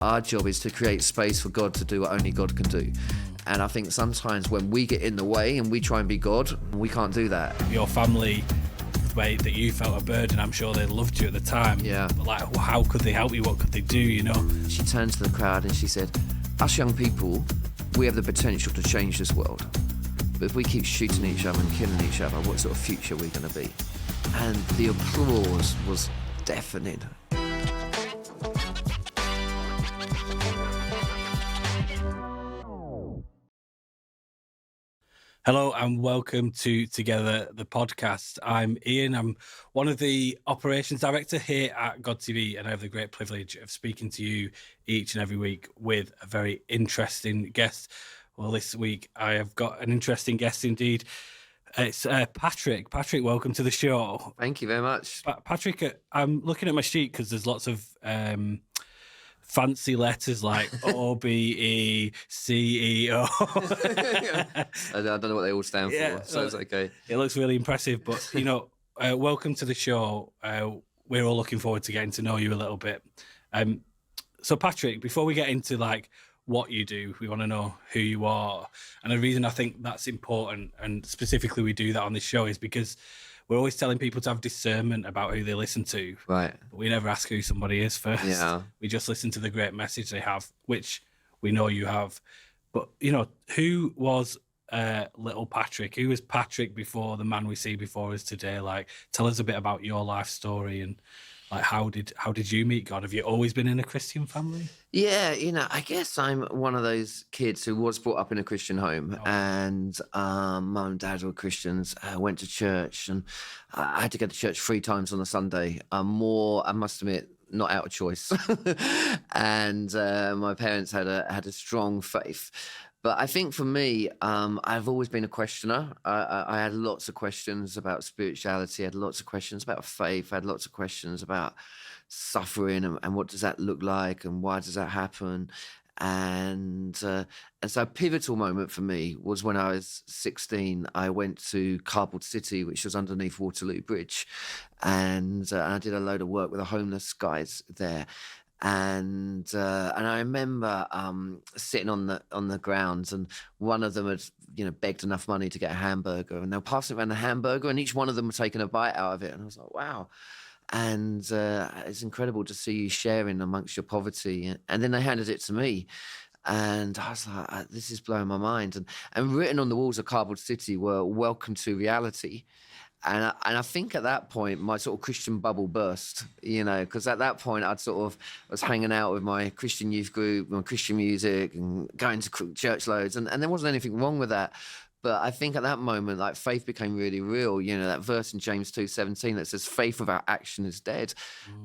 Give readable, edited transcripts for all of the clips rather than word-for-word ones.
Our job is to create space for God to do what only God can do. And I think sometimes when we get in the way and we try and be God, we can't do that. Your family, the way that you felt a burden, I'm sure they loved you at the time. Yeah. But like, how could they help you? What could they do, you know? She turned to the crowd and she said, us young people, we have the potential to change this world. But if we keep shooting each other and killing each other, what sort of future are we going to be? And the applause was deafening. Hello and welcome to Together, the podcast. I'm Ian. I'm one of the operations director here at God TV, and I have the great privilege of speaking to you each and every week with a very interesting guest. Well, this week I have got an interesting guest indeed. It's Patrick. Patrick, welcome to the show. Thank you very much. Patrick, I'm looking at my sheet because there's lots of fancy letters like OBE, CEO. I don't know what they all stand for, so it's okay. It looks really impressive, but you know, welcome to the show. We're all looking forward to getting to know you a little bit. So Patrick, before we get into like what you do, we want to know who you are. And the reason I think that's important, and specifically we do that on this show, is because we're always telling people to have discernment about who they listen to. Right. But we never ask who somebody is first. Yeah. We just listen to the great message they have, which we know you have. But, you know, who was little Patrick? Who was Patrick before the man we see before us today? Like, tell us a bit about your life story and like how did you meet God? Have you always been in a Christian family? Yeah, you know, I guess I'm one of those kids who was brought up in a Christian home, and mum and dad were Christians. Went to church, and I had to go to church 3 times on a Sunday. More, I must admit, not out of choice. And my parents had a strong faith. But I think for me, I've always been a questioner. I had lots of questions about spirituality. I had lots of questions about faith. I had lots of questions about suffering and what does that look like and why does that happen? And so a pivotal moment for me was when I was 16. I went to Cardboard City, which was underneath Waterloo Bridge, and I did a load of work with the homeless guys there. And I remember sitting on the grounds, and one of them had begged enough money to get a hamburger, and they were passing around the hamburger, and each one of them were taking a bite out of it, and I was like, wow. And it's incredible to see you sharing amongst your poverty. And then they handed it to me, and I was like, this is blowing my mind. And written on the walls of Cardboard City were "Welcome to reality." And I think at that point, my sort of Christian bubble burst, because at that point I was hanging out with my Christian youth group, my Christian music, and going to church loads. And there wasn't anything wrong with that. But I think at that moment, like, faith became really real. That verse in James 2:17 that says, faith without action is dead.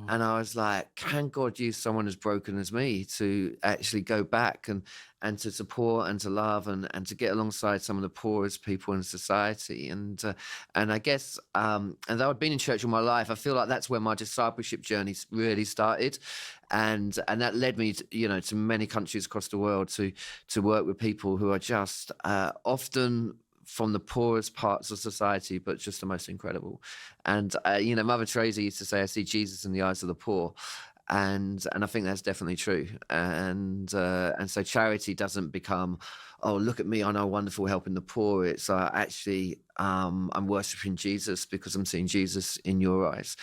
And I was like, can God use someone as broken as me to actually go back and to support and to love and to get alongside some of the poorest people in society? And I guess, and though I'd been in church all my life, I feel like that's where my discipleship journey really started. And that led me to many countries across the world to work with people who are just often from the poorest parts of society, but just the most incredible. And Mother Teresa used to say, I see Jesus in the eyes of the poor. And I think that's definitely true. And so charity doesn't become, oh, look at me, I know wonderful helping the poor. It's actually, I'm worshiping Jesus because I'm seeing Jesus in your eyes.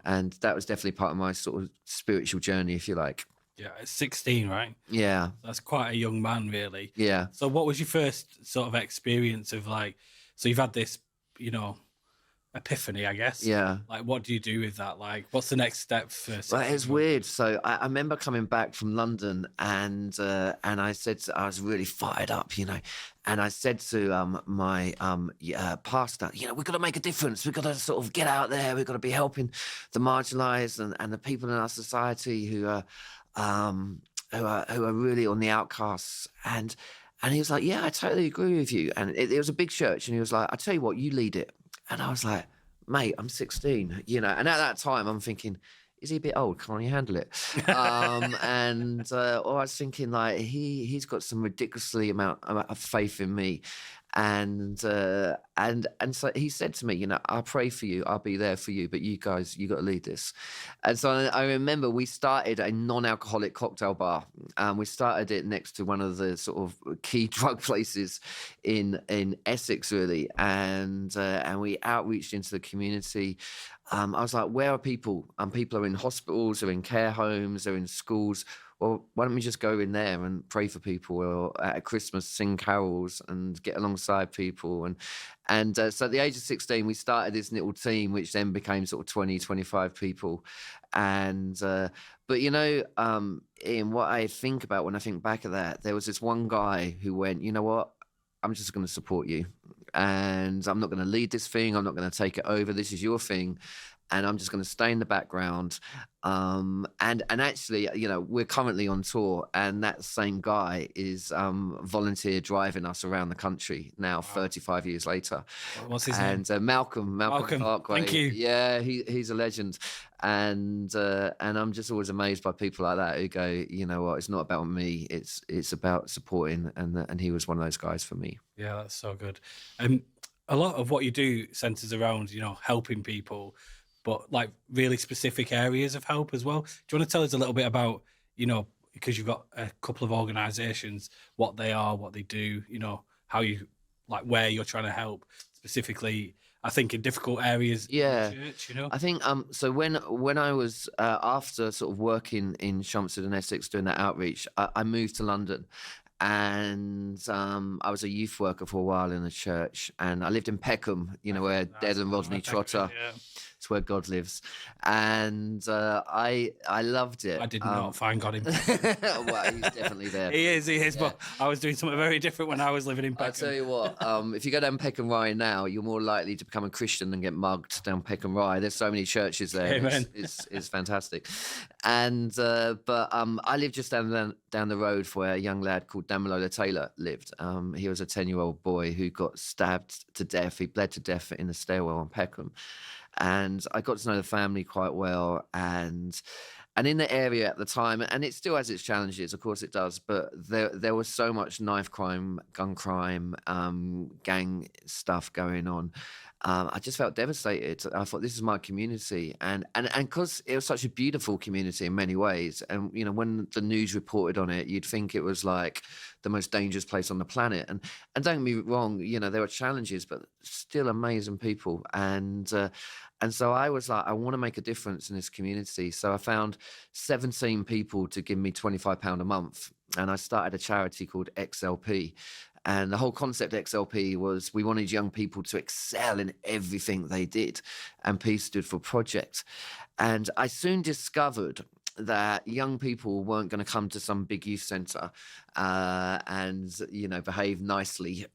And that was definitely part of my sort of spiritual journey, if you like. Yeah, it's 16, right? Yeah. That's quite a young man, really. Yeah. So what was your first sort of experience of so you've had this, epiphany, I guess. Yeah. Like, what do you do with that? Like, what's the next step for? Well, it's weird. So I remember coming back from London, and I said I was really fired up, and I said to my pastor, we've got to make a difference. We've got to sort of get out there. We've got to be helping the marginalised and the people in our society who are really on the outcasts. And he was like, yeah, I totally agree with you. And it was a big church, and he was like, I tell you what, you lead it. And I was like, mate, I'm 16, and at that time I'm thinking, is he a bit old? Can't he handle it? Or I was thinking, like, he's got some ridiculously amount of faith in me. And so he said to me, I'll pray for you, I'll be there for you, but you guys, you got to lead this. And so I remember we started a non-alcoholic cocktail bar. We started it next to one of the sort of key drug places in Essex, really, and we outreached into the community. I was like, where are people? People are in hospitals, they're in care homes, they're in schools. Well, why don't we just go in there and pray for people, or at Christmas sing carols and get alongside people? And so at the age of 16, we started this little team, which then became sort of 20, 25 people. And but Ian, what I think about when I think back at that, there was this one guy who went, you know what? I'm just going to support you, and I'm not going to lead this thing. I'm not going to take it over. This is your thing, and I'm just going to stay in the background. And actually, we're currently on tour, and that same guy is volunteer driving us around the country now, 35 years later. What's his name? And Malcolm Parkway. Thank you. Yeah, he's a legend. And I'm just always amazed by people like that who go, you know what, it's not about me, it's about supporting, and he was one of those guys for me. Yeah, that's so good. A lot of what you do centers around, helping people, but like really specific areas of help as well. Do you want to tell us a little bit about, because you've got a couple of organizations, what they are, what they do, how you, like where you're trying to help specifically, I think in difficult areas. Yeah, in the church, I think so when I was after sort of working in Chelmsford and Essex doing that outreach, I moved to London, and I was a youth worker for a while in the church, and I lived in Peckham, where Des and Rodney Trotter. Yeah. It's where God lives, and I loved it. I did not find God in well, he's definitely there. He is, yeah. but I was doing something very different when I was living in Peckham. I'll tell you what, if you go down Peckham Rye now, you're more likely to become a Christian than get mugged down Peckham Rye. There's so many churches there. Amen. It's fantastic. And but I lived just down the road where a young lad called Damilola Taylor lived. He was a 10-year-old boy who got stabbed to death. He bled to death in the stairwell on Peckham. And I got to know the family quite well, and in the area at the time, and it still has its challenges, of course it does, but there was so much knife crime, gun crime, gang stuff going on. I just felt devastated. I thought, this is my community, and because it was such a beautiful community in many ways, and when the news reported on it, you'd think it was like the most dangerous place on the planet. And don't get me wrong, there were challenges, but still amazing people. And so I was like, I want to make a difference in this community. So I found 17 people to give me £25 a month, and I started a charity called XLP. And the whole concept of XLP was we wanted young people to excel in everything they did. And P stood for project. And I soon discovered that young people weren't going to come to some big youth centre and behave nicely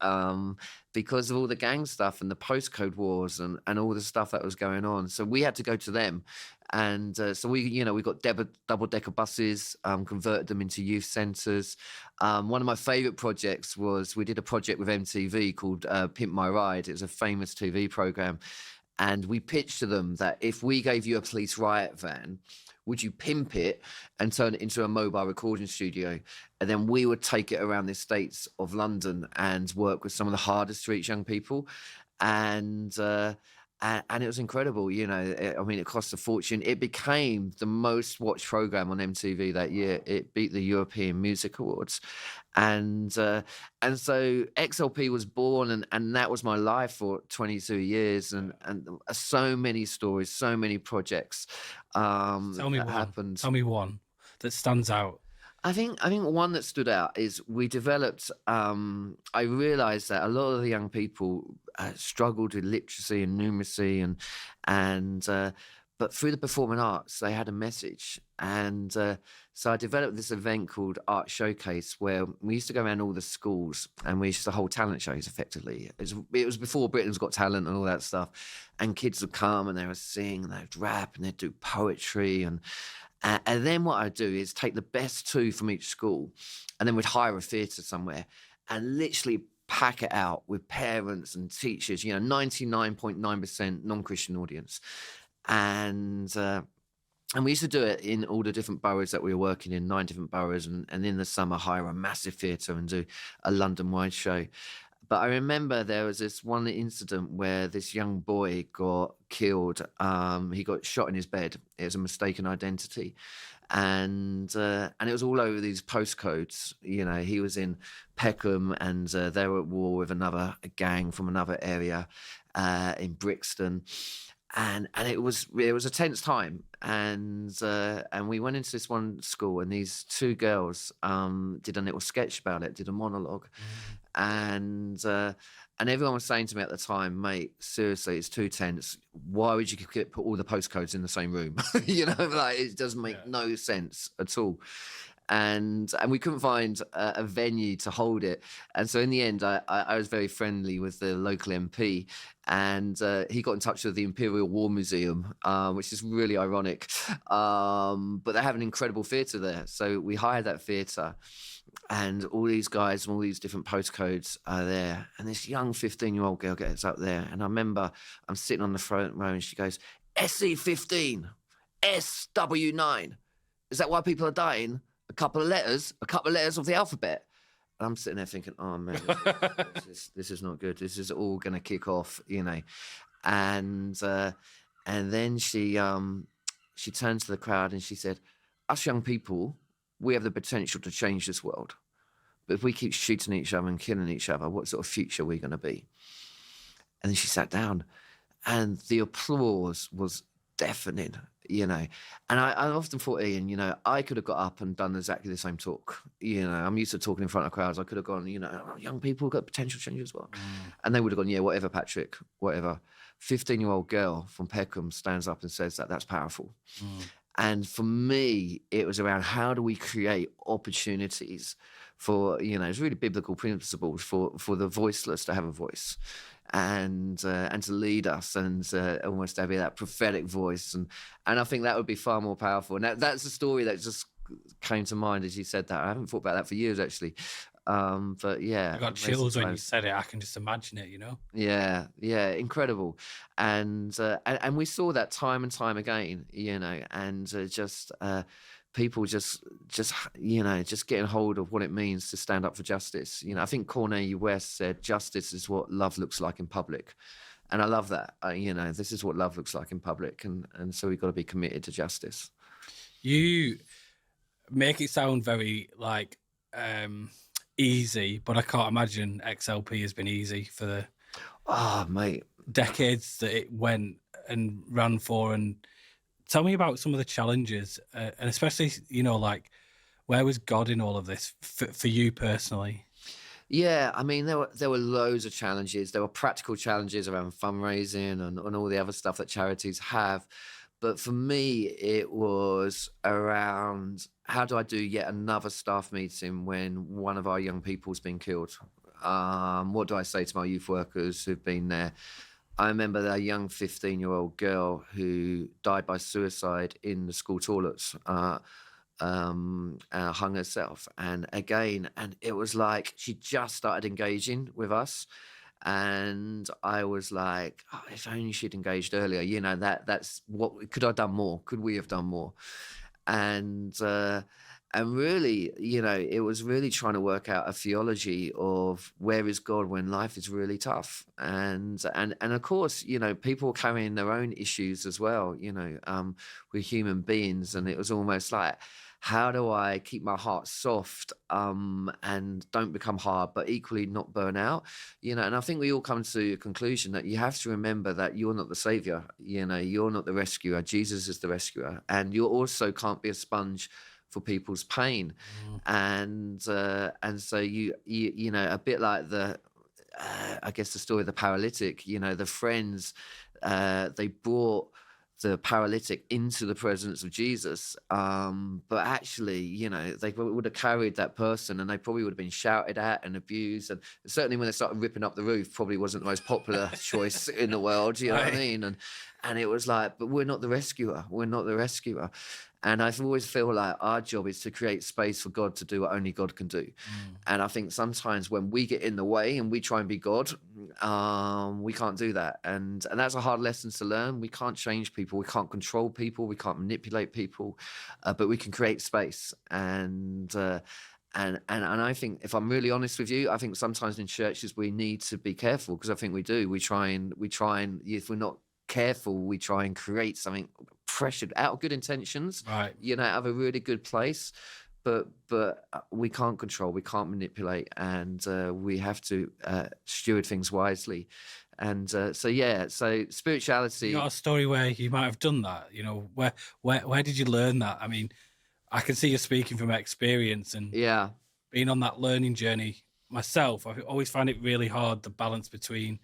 because of all the gang stuff and the postcode wars and all the stuff that was going on. So we had to go to them. And so we got double-decker buses, converted them into youth centres. One of my favourite projects was we did a project with MTV called Pimp My Ride. It was a famous TV programme. And we pitched to them that if we gave you a police riot van, would you pimp it and turn it into a mobile recording studio? And then we would take it around the estates of London and work with some of the hardest to reach young people. And it was incredible. It cost a fortune. It became the most watched program on MTV that year. It beat the European Music Awards. And so XLP was born, and that was my life for 22 years, and so many stories, so many projects happened. Tell me one that stands out. I think one that stood out is we developed. I realised that a lot of the young people struggled with literacy and numeracy, but through the performing arts, they had a message. And so I developed this event called Art Showcase, where we used to go around all the schools and we used to hold talent shows, effectively. It was before Britain's Got Talent and all that stuff. And kids would come and they would sing and they'd rap and they'd do poetry. And then what I'd do is take the best two from each school, and then we'd hire a theatre somewhere and literally pack it out with parents and teachers, 99.9% non-Christian audience. And we used to do it in all the different boroughs that we were working in, 9 different boroughs, and in the summer hire a massive theatre and do a London-wide show. But I remember there was this one incident where this young boy got killed. He got shot in his bed. It was a mistaken identity, and it was all over these postcodes. You know, he was in Peckham, and they were at war with another gang from another area in Brixton. And it was a tense time, and we went into this one school, and these two girls did a little sketch about it, did a monologue, and everyone was saying to me at the time, mate, seriously, it's too tense. Why would you put all the postcodes in the same room? You know, like it doesn't make no sense at all. And we couldn't find a venue to hold it. And so in the end, I was very friendly with the local MP, and he got in touch with the Imperial War Museum, which is really ironic. But they have an incredible theatre there. So we hired that theatre, and all these guys from all these different postcodes are there. And this young 15-year-old girl gets up there. And I remember I'm sitting on the front row, and she goes, SC15, SW9. Is that why people are dying? A couple of letters of the alphabet. And I'm sitting there thinking, oh man, this is not good. This is all going to kick off, you know. And then she turned to the crowd and she said, us young people, we have the potential to change this world. But if we keep shooting each other and killing each other, what sort of future are we going to be? And then she sat down, and the applause was deafening, you know. And I often thought, Ian, you know, I could have got up and done exactly the same talk. You know, I'm used to talking in front of crowds. I could have gone, you know, oh, young people got potential change as well. And they would have gone, yeah, whatever, Patrick, whatever. 15-year-old girl from Peckham stands up and says that's powerful. And for me, it was around how do we create opportunities for, you know, it's really biblical principles for the voiceless to have a voice, and to lead us, and almost to be that prophetic voice. And I think that would be far more powerful. And that's a story that just came to mind as you said that. I haven't thought about that for years, actually. But yeah, I got chills when you said it. I can just imagine it, you know. Yeah, incredible, and we saw that time and time again, you know, and just people just you know, just getting hold of what it means to stand up for justice. You know, I think Cornelius West said, "Justice is what love looks like in public," and I love that. You know, this is what love looks like in public, and so we've got to be committed to justice. You make it sound very like easy, but I can't imagine XLP has been easy for the mate, decades that it went and ran for. And tell me about some of the challenges, and especially, you know, like, where was God in all of this for you personally? Yeah, I mean, there were loads of challenges. There were practical challenges around fundraising and all the other stuff that charities have. But for me, it was around how do I do yet another staff meeting when one of our young people's been killed? What do I say to my youth workers who've been there? I remember that young 15-year-old girl who died by suicide in the school toilets, hung herself. And it was like she just started engaging with us. And I was like, oh, if only she'd engaged earlier, you know, that's what could I have done more? Could we have done more? And really, you know, it was really trying to work out a theology of where is God when life is really tough. And of course, you know, people carrying their own issues as well, you know, we're human beings. And it was almost like, how do I keep my heart soft and don't become hard, but equally not burn out? You know, and I think we all come to a conclusion that you have to remember that you're not the savior. You know, you're not the rescuer. Jesus is the rescuer, and you also can't be a sponge for people's pain. And so you know, a bit like I guess the story of the paralytic. You know, the friends they brought the paralytic into the presence of Jesus. But actually, you know, they would have carried that person and they probably would have been shouted at and abused. And certainly when they started ripping up the roof, probably wasn't the most popular choice in the world. You know what I mean? And it was like, but we're not the rescuer. We're not the rescuer. And I always feel like our job is to create space for God to do what only God can do. And I think sometimes when we get in the way and we try and be God, we can't do that. And that's a hard lesson to learn. We can't change people. We can't control people. We can't manipulate people, but we can create space. And And I think, if I'm really honest with you, I think sometimes in churches we need to be careful, because I think we do. We try and if we're not careful, we try and create something pressured out of good intentions, Right. out of a really good place. But we can't control, we can't manipulate, and we have to steward things wisely. And so spirituality. You got a story where you might have done that? Where did you learn that? I mean, I can see you speaking from experience, and being on that learning journey myself. I always find it really hard, the balance between,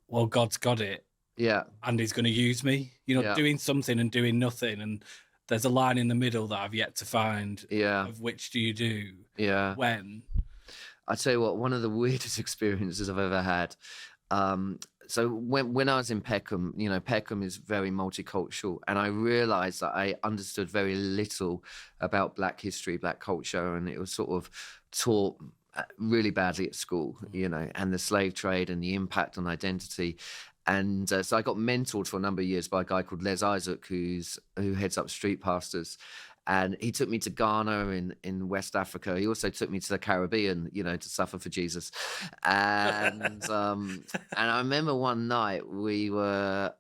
well, God's got it, and He's going to use me. Doing something and doing nothing, and there's a line in the middle that I've yet to find. Of which do you do? When? I tell you what, one of the weirdest experiences I've ever had. So when I was in Peckham, Peckham is very multicultural, and I realised that I understood very little about Black history, Black culture, and it was sort of taught really badly at school, and the slave trade and the impact on identity. And so I got mentored for a number of years by a guy called Les Isaac, who heads up Street Pastors. And he took me to Ghana in West Africa. He also took me to the Caribbean, to suffer for Jesus. And and I remember one night we were,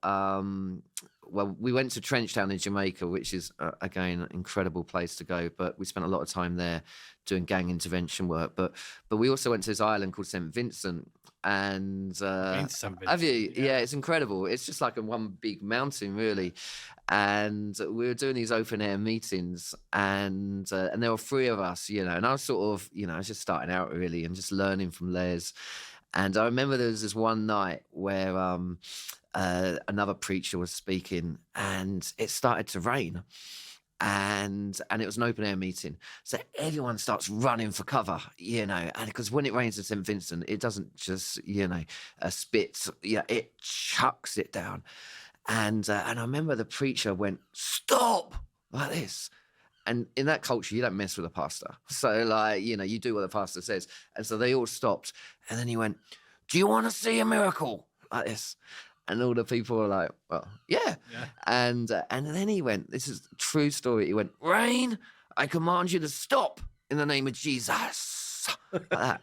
we went to Trenchtown in Jamaica, which is, again, an incredible place to go. But we spent a lot of time there doing gang intervention work. But we also went to this island called St. Vincent. And have you? Yeah, it's incredible. It's just like one big mountain, really. And we were doing these open air meetings, and there were 3 of us, and I was sort of, I was just starting out, really, and just learning from Les. And I remember there was this one night where another preacher was speaking, and it started to rain. And it was an open air meeting, so everyone starts running for cover, and because when it rains in St. Vincent, it doesn't just spit, it chucks it down. And I remember the preacher went, "Stop!" like this. And in that culture, you don't mess with a pastor, so you do what the pastor says. And so they all stopped, and then he went, "Do you want to see a miracle?" like this. And all the people were like, "Well, yeah." And then he went, this is a true story, he went, "Rain, I command you to stop in the name of Jesus." Like that.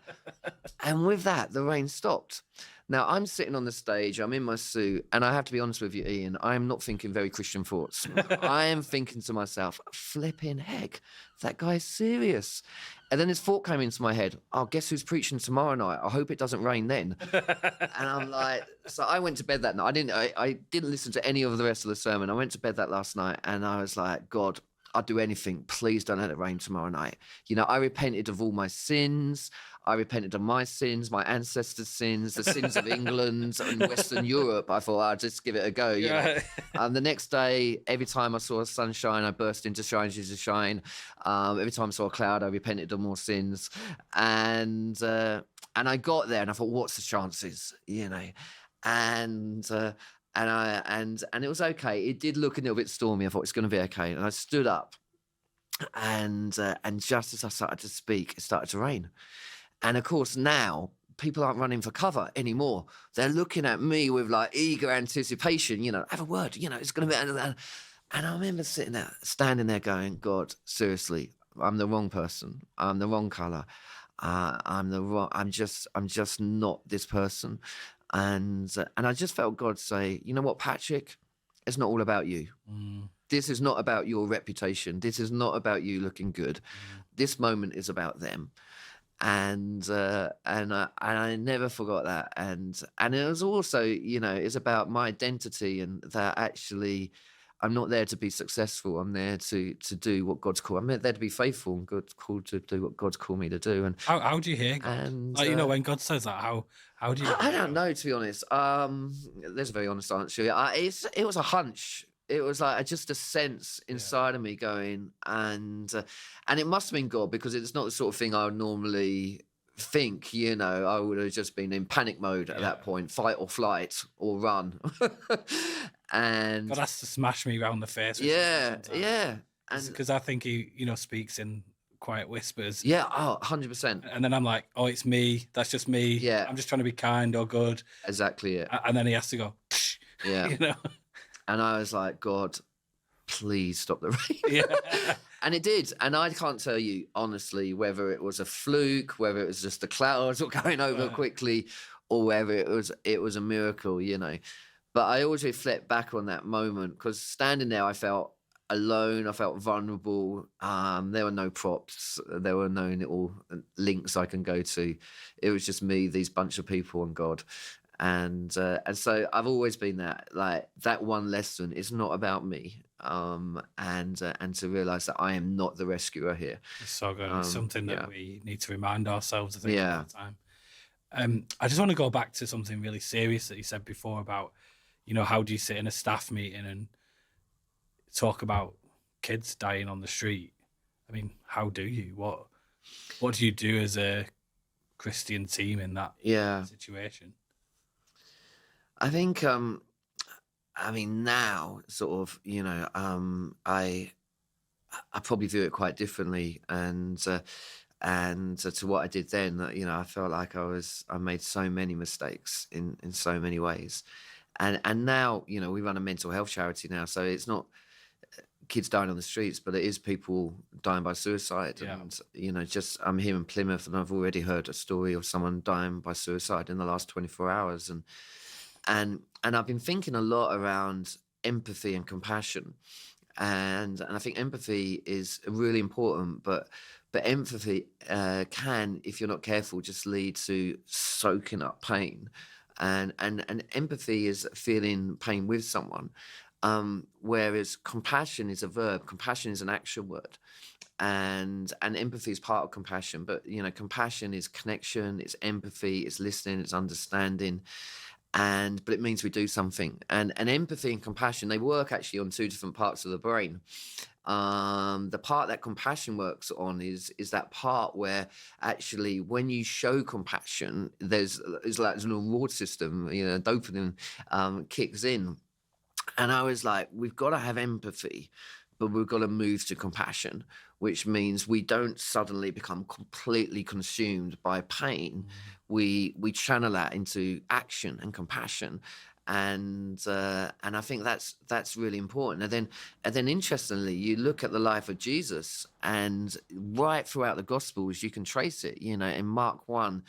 And with that, the rain stopped. Now, I'm sitting on the stage, I'm in my suit, and I have to be honest with you, Ian, I am not thinking very Christian thoughts. I am thinking to myself, flipping heck, that guy's serious. And then this thought came into my head, guess who's preaching tomorrow night? I hope it doesn't rain then. And I'm like, so I went to bed that night. I didn't listen to any of the rest of the sermon. I went to bed that last night, and I was like, God, I'd do anything. Please don't let it rain tomorrow night. I repented of all my sins. I repented of my sins, my ancestors' sins, the sins of England and Western Europe. I thought I'd just give it a go. And the next day, every time I saw sunshine, I burst into shine, Jesus shine. Every time I saw a cloud, I repented of more sins. And I got there, and I thought, what's the chances? And it was okay. It did look a little bit stormy. I thought it's going to be okay. And I stood up, and just as I started to speak, it started to rain. And of course, now people aren't running for cover anymore. They're looking at me with eager anticipation. Have a word. It's going to be. And I remember standing there, going, God, seriously, I'm the wrong person. I'm the wrong color. I'm just not this person. And I just felt God say, you know what, Patrick, it's not all about you. This is not about your reputation. This is not about you looking good. This moment is about them. And I never forgot that. And it was also, it's about my identity, and that actually I'm not there to be successful. I'm there to do what God's called. I'm there to be faithful, and God's called to do what God's called me to do. And how do you hear God? And when God says that, how do you? I don't know, to be honest. There's a very honest answer. It was a hunch. It was just a sense inside of me going, and it must have been God, because it's not the sort of thing I would normally think. I would have just been in panic mode at that point, fight or flight or run. And God has to smash me around the face. Because I think he, speaks in quiet whispers. 100%. And then I'm like, oh, it's me. That's just me. Yeah, I'm just trying to be kind or good. Exactly it. And then he has to go. Yeah. And I was like, God, please stop the rain. And it did. And I can't tell you honestly whether it was a fluke, whether it was just the clouds or going over quickly, or whether it was a miracle, you know. But I always reflect back on that moment, because standing there, I felt alone. I felt vulnerable. There were no props. There were no little links I can go to. It was just me, these bunch of people, and God. And so I've always been that, like, that one lesson is not about me. And to realize that I am not the rescuer here. It's so good. It's something that we need to remind ourselves, I think, all the time. I just want to go back to something really serious that you said before about, you know, how do you sit in a staff meeting and talk about kids dying on the street? I mean, how do you? What do you do as a Christian team in that situation? I think, I mean, now sort of, you know, I probably do it quite differently, and to what I did then, you know, I felt like I made so many mistakes in so many ways, and now, you know, we run a mental health charity now, so it's not kids dying on the streets, but it is people dying by suicide. And, you know, just I'm here in Plymouth, and I've already heard a story of someone dying by suicide in the last 24 hours, and I've been thinking a lot around empathy and compassion, and I think empathy is really important, but empathy can, if you're not careful, just lead to soaking up pain, and empathy is feeling pain with someone, whereas compassion is a verb, compassion is an action word. And empathy is part of compassion, but, you know, compassion is connection, it's empathy, it's listening, it's understanding, but it means we do something. And empathy and compassion, they work actually on two different parts of the brain. The part that compassion works on is that part where actually when you show compassion, there's like an reward system, you know, dopamine kicks in. And I was like, we've got to have empathy, but we've got to move to compassion, which means we don't suddenly become completely consumed by pain. We channel that into action and compassion, and I think that's really important. And then interestingly, you look at the life of Jesus, and right throughout the Gospels, you can trace it. You know, in Mark 1,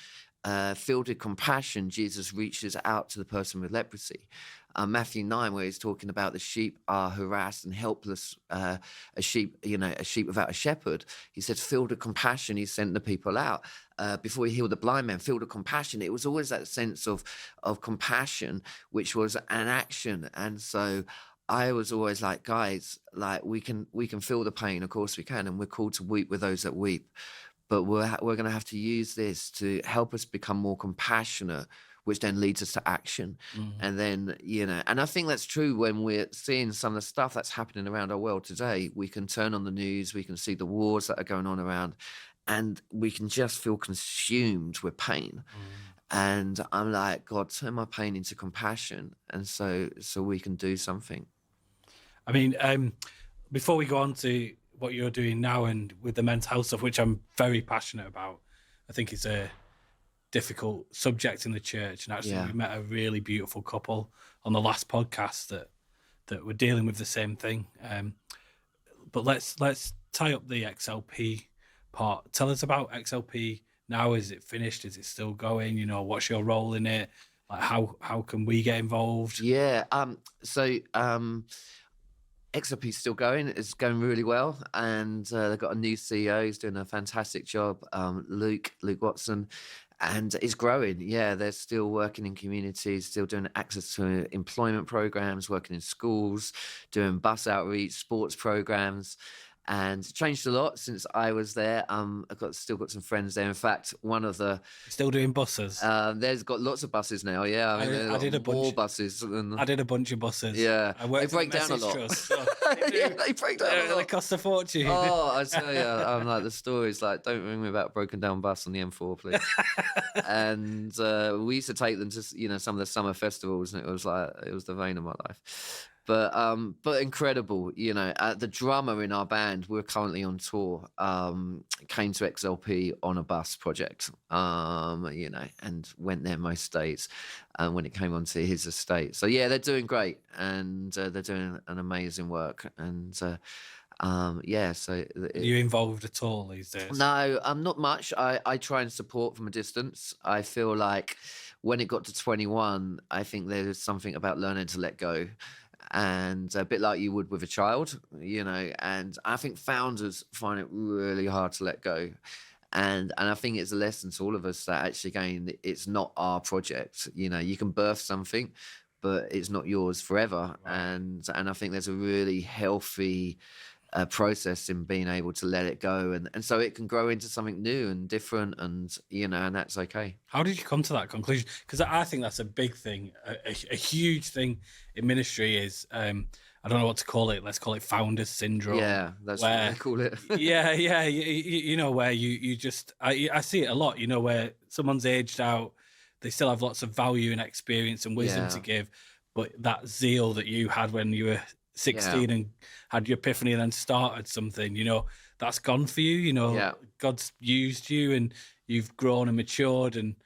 filled with compassion, Jesus reaches out to the person with leprosy. Matthew 9, where he's talking about the sheep are harassed and helpless, a sheep without a shepherd. He said, filled with compassion, he sent the people out. Before he healed the blind man, filled with compassion. It was always that sense of compassion, which was an action. And so I was always like, guys, like we can feel the pain, of course we can, and we're called to weep with those that weep. But we're going to have to use this to help us become more compassionate, which then leads us to action. And then, you know, and I think that's true when we're seeing some of the stuff that's happening around our world today. We can turn on the news, we can see the wars that are going on around, and we can just feel consumed with pain. And I'm like, God, turn my pain into compassion, and so we can do something. I mean, before we go on to what you're doing now and with the mental health stuff, which I'm very passionate about, I think it's a difficult subject in the church. And actually, we met a really beautiful couple on the last podcast that were dealing with the same thing. But let's tie up the XLP part. Tell us about XLP now. Is it finished? Is it still going? You know, what's your role in it? Like, how can we get involved? XRP is still going. It's going really well, and they've got a new CEO. He's doing a fantastic job, Luke Watson, and it's growing. Yeah, they're still working in communities, still doing access to employment programs, working in schools, doing bus outreach, sports programs. And it changed a lot since I was there. I've still got some friends there. In fact, one of the still doing buses. There's got lots of buses now. Yeah, I did a bunch more buses. I did a bunch of buses. Yeah, they break down a lot. They break down a lot. They cost a fortune. Oh, I tell you, I'm like the stories. Like, don't ring me about a broken down bus on the M4, please. And we used to take them to some of the summer festivals, and it was the vein of my life. But incredible, you know. The drummer in our band, we're currently on tour, came to XLP on a bus project, you know, and went there most days when it came onto his estate. So yeah, they're doing great, and they're doing an amazing work, and Yeah, so Are you involved at all these days? no, not much. I try and support from a distance. I feel like when it got to 21, I think there's something about learning to let go. And a bit like you would with a child, and I think founders find it really hard to let go. And I think it's a lesson to all of us that actually, again, it's not our project. You can birth something, but it's not yours forever. Right. And I think there's a really healthy process in being able to let it go, and so it can grow into something new and different, and that's okay. How did you come to that conclusion? Because I think that's a big thing, a huge thing in ministry is, I don't know what to call it. Let's call it founders syndrome. Yeah, that's what where, they call it. yeah, where you just, I see it a lot, where someone's aged out, they still have lots of value and experience and wisdom to give, but that zeal that you had when you were 16 and had your epiphany and then started something, that's gone for you. God's used you and you've grown and matured and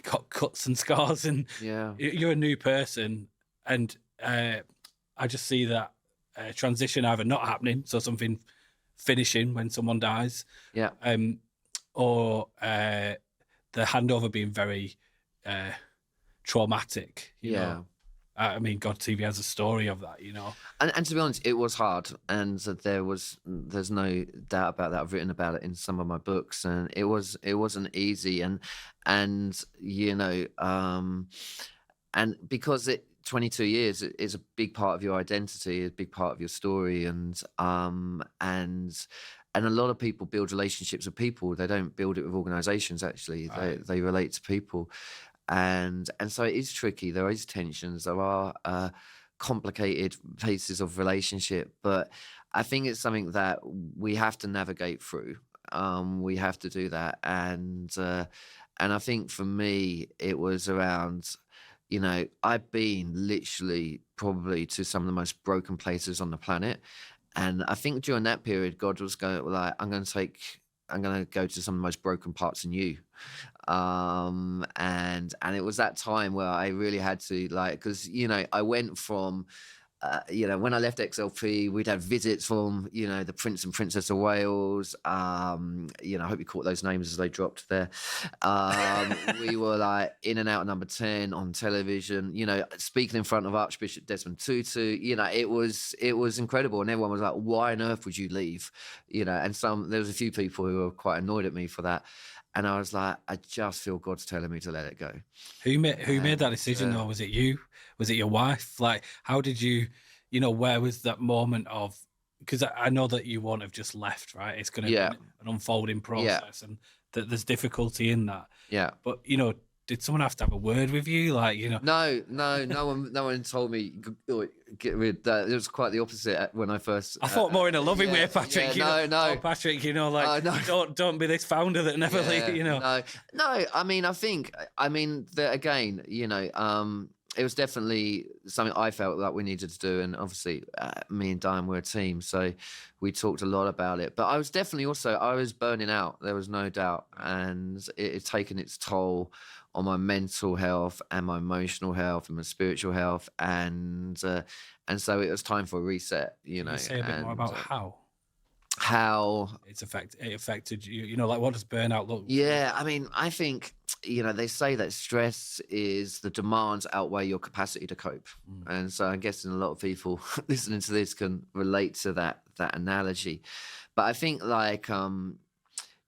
got cuts and scars, and you're a new person. And I just see that transition either not happening, so something finishing when someone dies, or the handover being very traumatic. You know? I mean, God TV has a story of that, And to be honest, it was hard, and there's no doubt about that. I've written about it in some of my books, and it wasn't easy, and because 22 years is a big part of your identity, a big part of your story, and a lot of people build relationships with people. They don't build it with organizations. Actually, they relate to people. And so it is tricky. There is tensions. There are complicated pieces of relationship, but I think it's something that we have to navigate through. We have to do that, and I think for me it was around. I've been literally probably to some of the most broken places on the planet, and I think during that period, God was going like, I'm going to go to some of the most broken parts in you. And it was that time where I really had to, like, because I went from when I left XLP, we'd have visits from the Prince and Princess of Wales. I hope you caught those names as they dropped there. We were like in and out Number 10 on television, speaking in front of Archbishop Desmond Tutu. It was incredible, and everyone was like, why on earth would you leave? And there was a few people who were quite annoyed at me for that. And I was like, I just feel God's telling me to let it go. Who made that decision, though? Was it you? Was it your wife? Like, how did you, where was that moment of, because I know that you won't have just left, right? It's going to be an unfolding process, and that there's difficulty in that. Yeah. But, did someone have to have a word with you? Like, No one told me get rid of that. It was quite the opposite when I first. I thought more in a loving way, Patrick. No. Oh, Patrick, don't be this founder that never leave. No. I mean, that again, it was definitely something I felt like we needed to do, and obviously, me and Diane were a team, so we talked a lot about it. But I was definitely I was burning out. There was no doubt, and it had taken its toll on my mental health and my emotional health and my spiritual health, and so it was time for a reset. Can you say a bit more about how it affected you? Like, what does burnout look? Yeah, I mean, I think they say that stress is the demands outweigh your capacity to cope, and so I'm guessing a lot of people listening to this can relate to that analogy. But I think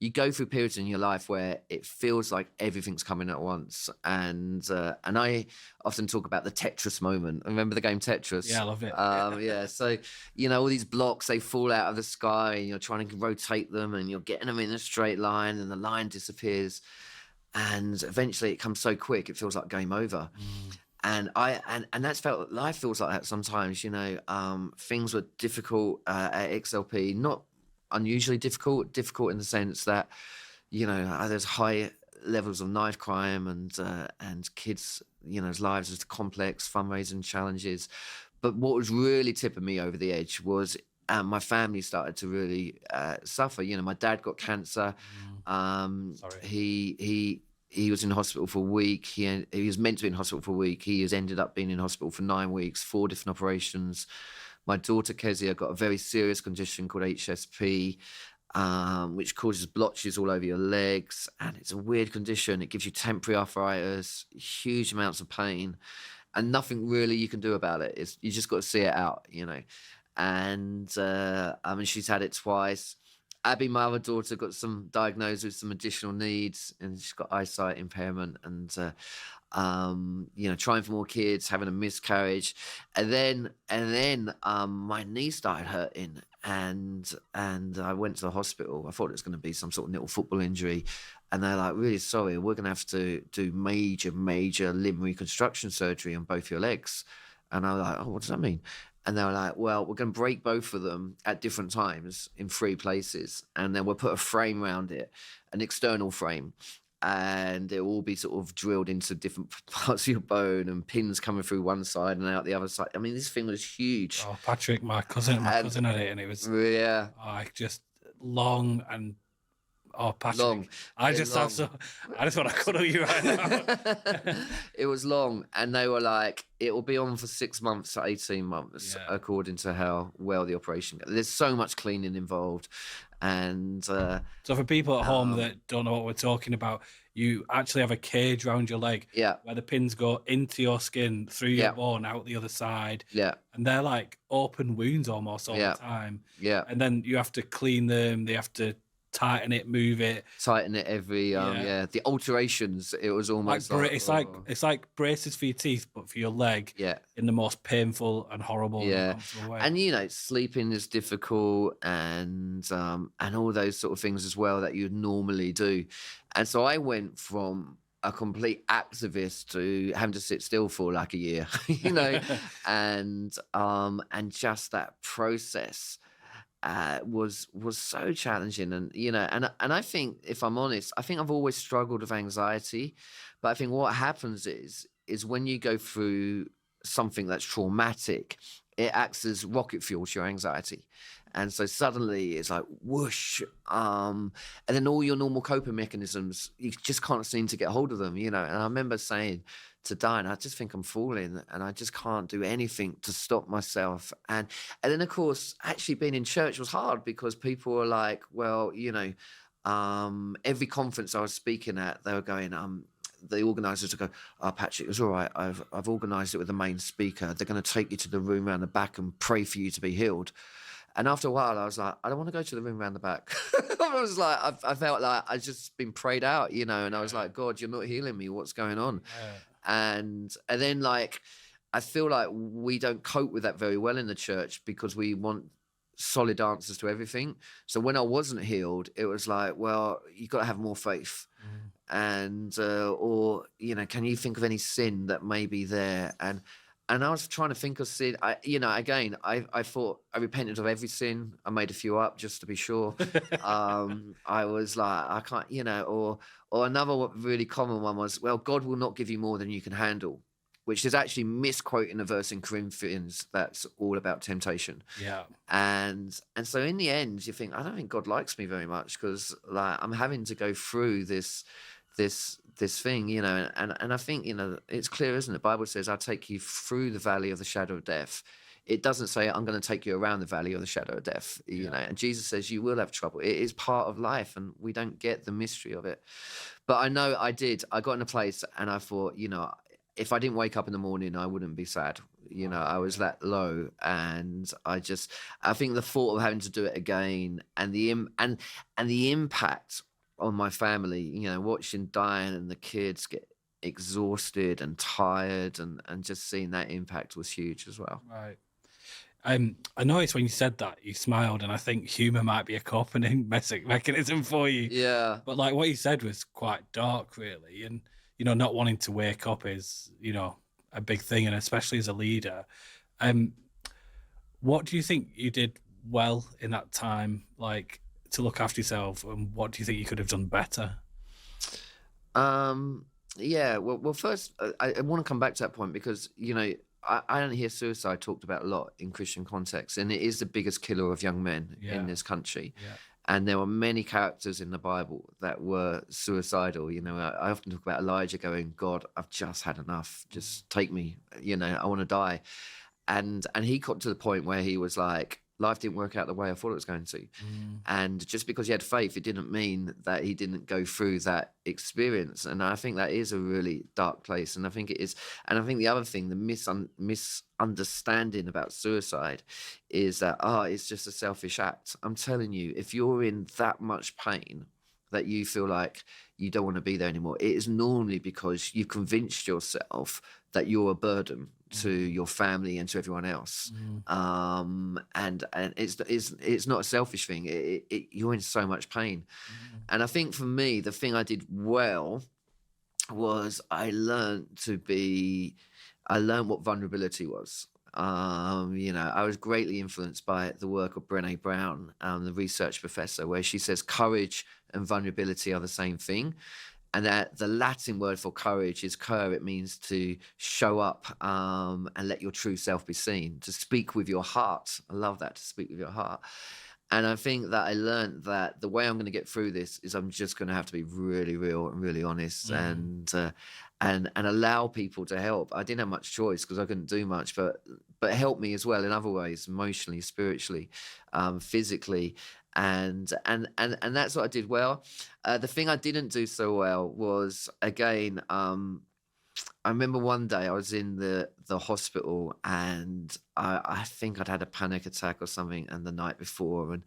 you go through periods in your life where it feels like everything's coming at once, and I often talk about the Tetris moment. Remember the game Tetris? Yeah, I love it. Yeah, so all these blocks, they fall out of the sky, and you're trying to rotate them, and you're getting them in a straight line, and the line disappears, and eventually it comes so quick it feels like game over. And life feels like that sometimes. Things were difficult at XLP, not unusually difficult in the sense that there's high levels of knife crime, and kids lives was complex, fundraising challenges. But what was really tipping me over the edge was my family started to really suffer. My dad got cancer. Sorry. He was in hospital for a week. He was meant to be in hospital for a week. He has ended up being in hospital for 9 weeks, 4 different operations. My daughter Kezia got a very serious condition called HSP, which causes blotches all over your legs. And it's a weird condition. It gives you temporary arthritis, huge amounts of pain, and nothing really you can do about it. You just got to see it out, And I mean, she's had it twice. Abby, my other daughter, got diagnosed with some additional needs, and she's got eyesight impairment, and trying for more kids, having a miscarriage, and then my knee started hurting, and I went to the hospital. I thought it was going to be some sort of little football injury, and they're like, really sorry, we're going to have to do major limb reconstruction surgery on both your legs. And I was like, oh, what does that mean? And they were like, well, we're going to break both of them at different times in 3 places. And then we'll put a frame around it, an external frame. And it will all be sort of drilled into different parts of your bone, and pins coming through one side and out the other side. I mean, this thing was huge. Oh, Patrick, my cousin had it, and it was just long and Patrick, long. I just want to cuddle you right now. It was long, and they were like, it will be on for 6 months to 18 months, according to how well the operation goes. There's so much cleaning involved. And so for people at home that don't know what we're talking about, you actually have a cage around your leg where the pins go into your skin, through your bone, out the other side. And they're like open wounds almost all the time. And then you have to clean them. They have to tighten it, move it, every the alterations. It was almost it's like braces for your teeth, but for your leg, in the most painful and horrible way. And sleeping is difficult, and all those sort of things as well that you'd normally do. And so I went from a complete activist to having to sit still for like a year, and just that process was so challenging. And and I think, if I'm honest, I think I've always struggled with anxiety, but I think what happens is when you go through something that's traumatic, it acts as rocket fuel to your anxiety. And so suddenly it's like whoosh, and then all your normal coping mechanisms, you just can't seem to get hold of them, And I remember saying to Diane, I just think I'm falling, and I just can't do anything to stop myself. And then, of course, actually being in church was hard, because people were like, well, every conference I was speaking at, they were going, the organisers would go, oh, Patrick, it was all right. I've organised it with the main speaker. They're going to take you to the room around the back and pray for you to be healed. And after a while, I was like, I don't want to go to the room around the back. I was like, I felt like I'd just been prayed out, and I was like, God, you're not healing me. What's going on? And then, like, I feel like we don't cope with that very well in the church, because we want solid answers to everything. So when I wasn't healed, it was like, well, you got to have more faith. And or can you think of any sin that may be there? And I was trying to think of sin. I thought I repented of every sin. I made a few up just to be sure. I was like, I can't, or another really common one was, well, God will not give you more than you can handle, which is actually misquoting a verse in Corinthians that's all about temptation. And so in the end, you think, I don't think God likes me very much, because like I'm having to go through this thing, and I think, it's clear, isn't it? The Bible says, I'll take you through the valley of the shadow of death. It doesn't say, I'm going to take you around the valley of the shadow of death, and Jesus says you will have trouble. It is part of life, and we don't get the mystery of it. But I know I got in a place, and I thought, if I didn't wake up in the morning, I wouldn't be sad. I was that low, and I think the thought of having to do it again, and the impact on my family, watching Diane and the kids get exhausted and tired, and just seeing that impact was huge as well. Right. I noticed when you said that, you smiled, and I think humor might be a coping mechanism for you. Yeah. But like what you said was quite dark, really, and not wanting to wake up is a big thing, and especially as a leader. What do you think you did well in that time, like, to look after yourself, and what do you think you could have done better? Well, first, I want to come back to that point, because I don't hear suicide talked about a lot in Christian context, and it is the biggest killer of young men in this country. And there were many characters in the Bible that were suicidal. I often talk about Elijah going, God, I've just had enough. Just take me. I want to die. and he got to the point where he was like, life didn't work out the way I thought it was going to. And just because he had faith, it didn't mean that he didn't go through that experience. And I think that is a really dark place. And I think it is. And I think the other thing, the misunderstanding about suicide is that, it's just a selfish act. I'm telling you, if you're in that much pain that you feel like you don't want to be there anymore, it is normally because you've convinced yourself that you're a burden to your family and to everyone else. And it's not a selfish thing. You're in so much pain. And I think for me, the thing I did well was I learned what vulnerability was. I was greatly influenced by the work of Brené Brown, the research professor, where she says courage and vulnerability are the same thing. And that the Latin word for courage is cur. It means to show up and let your true self be seen, to speak with your heart. I love that, to speak with your heart. And I think that I learned that the way I'm going to get through this is I'm just going to have to be really real and really honest and allow people to help. I didn't have much choice because I couldn't do much, but help me as well in other ways, emotionally, spiritually, physically. And that's what I did well. The thing I didn't do so well was, again, I remember one day I was in the hospital and I think I'd had a panic attack or something, and the night before,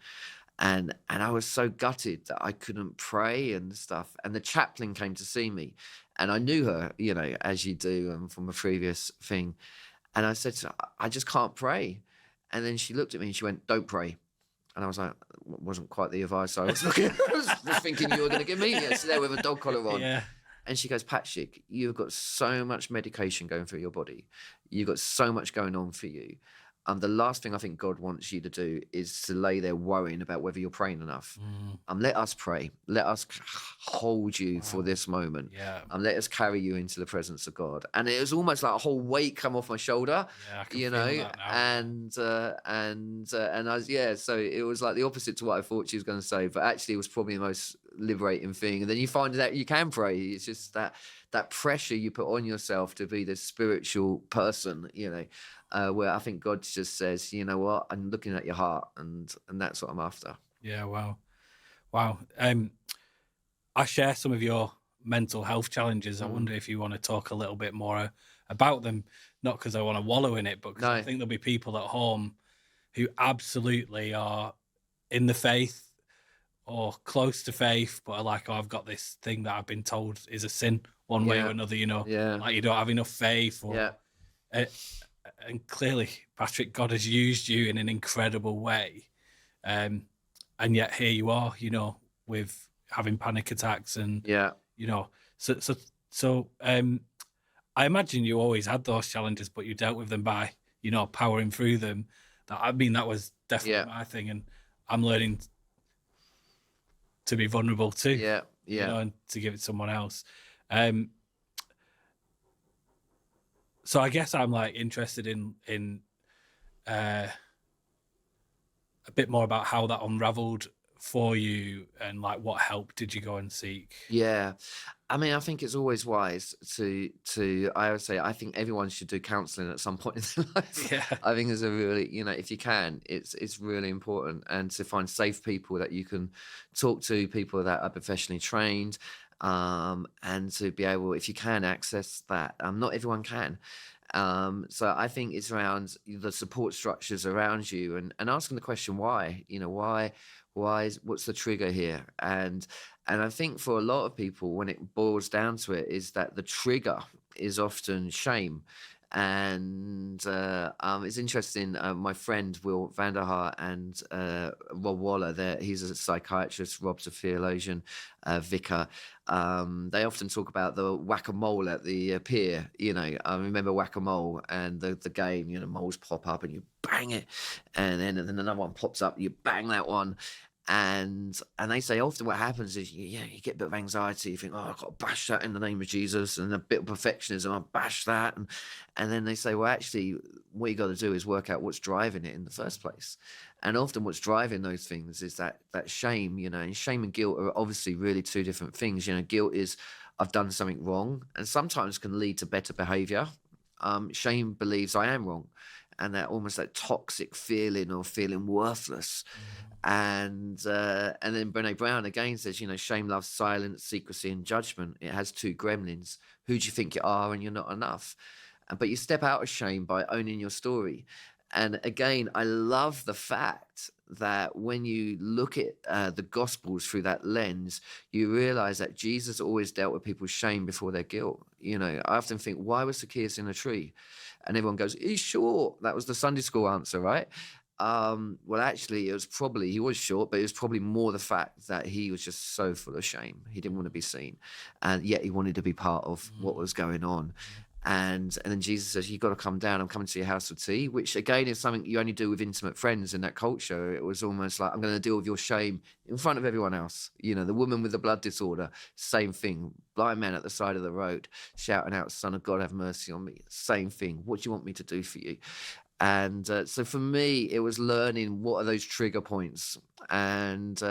and I was so gutted that I couldn't pray and stuff. And the chaplain came to see me, and I knew her, as you do, from a previous thing. And I said to her, I just can't pray. And then she looked at me and she went, "Don't pray." And I was like, wasn't quite the advice I was looking. I was thinking you were going to give me. So there with a dog collar on. Yeah. And she goes, "Patrick, you've got so much medication going through your body. You've got so much going on for you. The last thing I think God wants you to do is to lay there worrying about whether you're praying enough. Let us pray. Let us hold you for this moment. Yeah. Let us carry you into the presence of God." And it was almost like a whole weight come off my shoulder, Yeah, I can feel that now. and I was, so it was like the opposite to what I thought she was going to say, but actually it was probably the most liberating thing. And then you find that you can pray. It's just that pressure you put on yourself to be this spiritual person, where I think God just says, "You know what? I'm looking at your heart, and that's what I'm after." Yeah, wow. I share some of your mental health challenges. I wonder if you want to talk a little bit more about them, not because I want to wallow in it, but because I think there'll be people at home who absolutely are in the faith or close to faith, but are like, "Oh, I've got this thing that I've been told is a sin one way or another, like you don't have enough faith." And clearly, Patrick, God has used you in an incredible way. And yet here you are, with having panic attacks and, so I imagine you always had those challenges, but you dealt with them by, powering through them. That was definitely my thing. And I'm learning to be vulnerable too, and to give it to someone else. So I guess I'm interested in a bit more about how that unraveled for you, and what help did you go and seek? Yeah. I mean, I think it's always wise to I would say, I think everyone should do counselling at some point in their life. Yeah. I think it's a really, if you can, it's really important, and to find safe people that you can talk to, people that are professionally trained, and to be able, if you can, access that. Not everyone can. So I think it's around the support structures around you, and asking the question, why? What's the trigger here? And I think for a lot of people, when it boils down to it, is that the trigger is often shame. And it's interesting. My friend Will Vanderhaar and Rob Waller, he's a psychiatrist, Rob's a theologian, vicar. They often talk about the whack-a-mole at the pier. I remember whack-a-mole and the game. Moles pop up and you bang it, and then another one pops up, you bang that one. And they say often what happens is you get a bit of anxiety. You think, "Oh, I've got to bash that in the name of Jesus," and a bit of perfectionism. I bash that, and then they say, well, actually, what you got to do is work out what's driving it in the first place. And often, what's driving those things is that shame. And shame and guilt are obviously really two different things. Guilt is, I've done something wrong, and sometimes can lead to better behavior. Shame believes I am wrong. and that almost that toxic feeling of feeling worthless. And then Brené Brown again says, shame loves silence, secrecy, and judgment. It has two gremlins. Who do you think you are? And you're not enough. But you step out of shame by owning your story. And again, I love the fact that when you look at the Gospels through that lens, you realize that Jesus always dealt with people's shame before their guilt. I often think, why was Zacchaeus in a tree? And everyone goes, he's short. That was the Sunday school answer, right? Well, actually, he was short, but it was probably more the fact that he was just so full of shame. He didn't want to be seen, and yet he wanted to be part of what was going on. And then Jesus says, you've got to come down. I'm coming to your house for tea, which again is something you only do with intimate friends in that culture. It was almost like, I'm going to deal with your shame in front of everyone else. The woman with the blood disorder, same thing. Blind man at the side of the road, shouting out, Son of God, have mercy on me. Same thing. What do you want me to do for you? And so for me, it was learning what are those trigger points and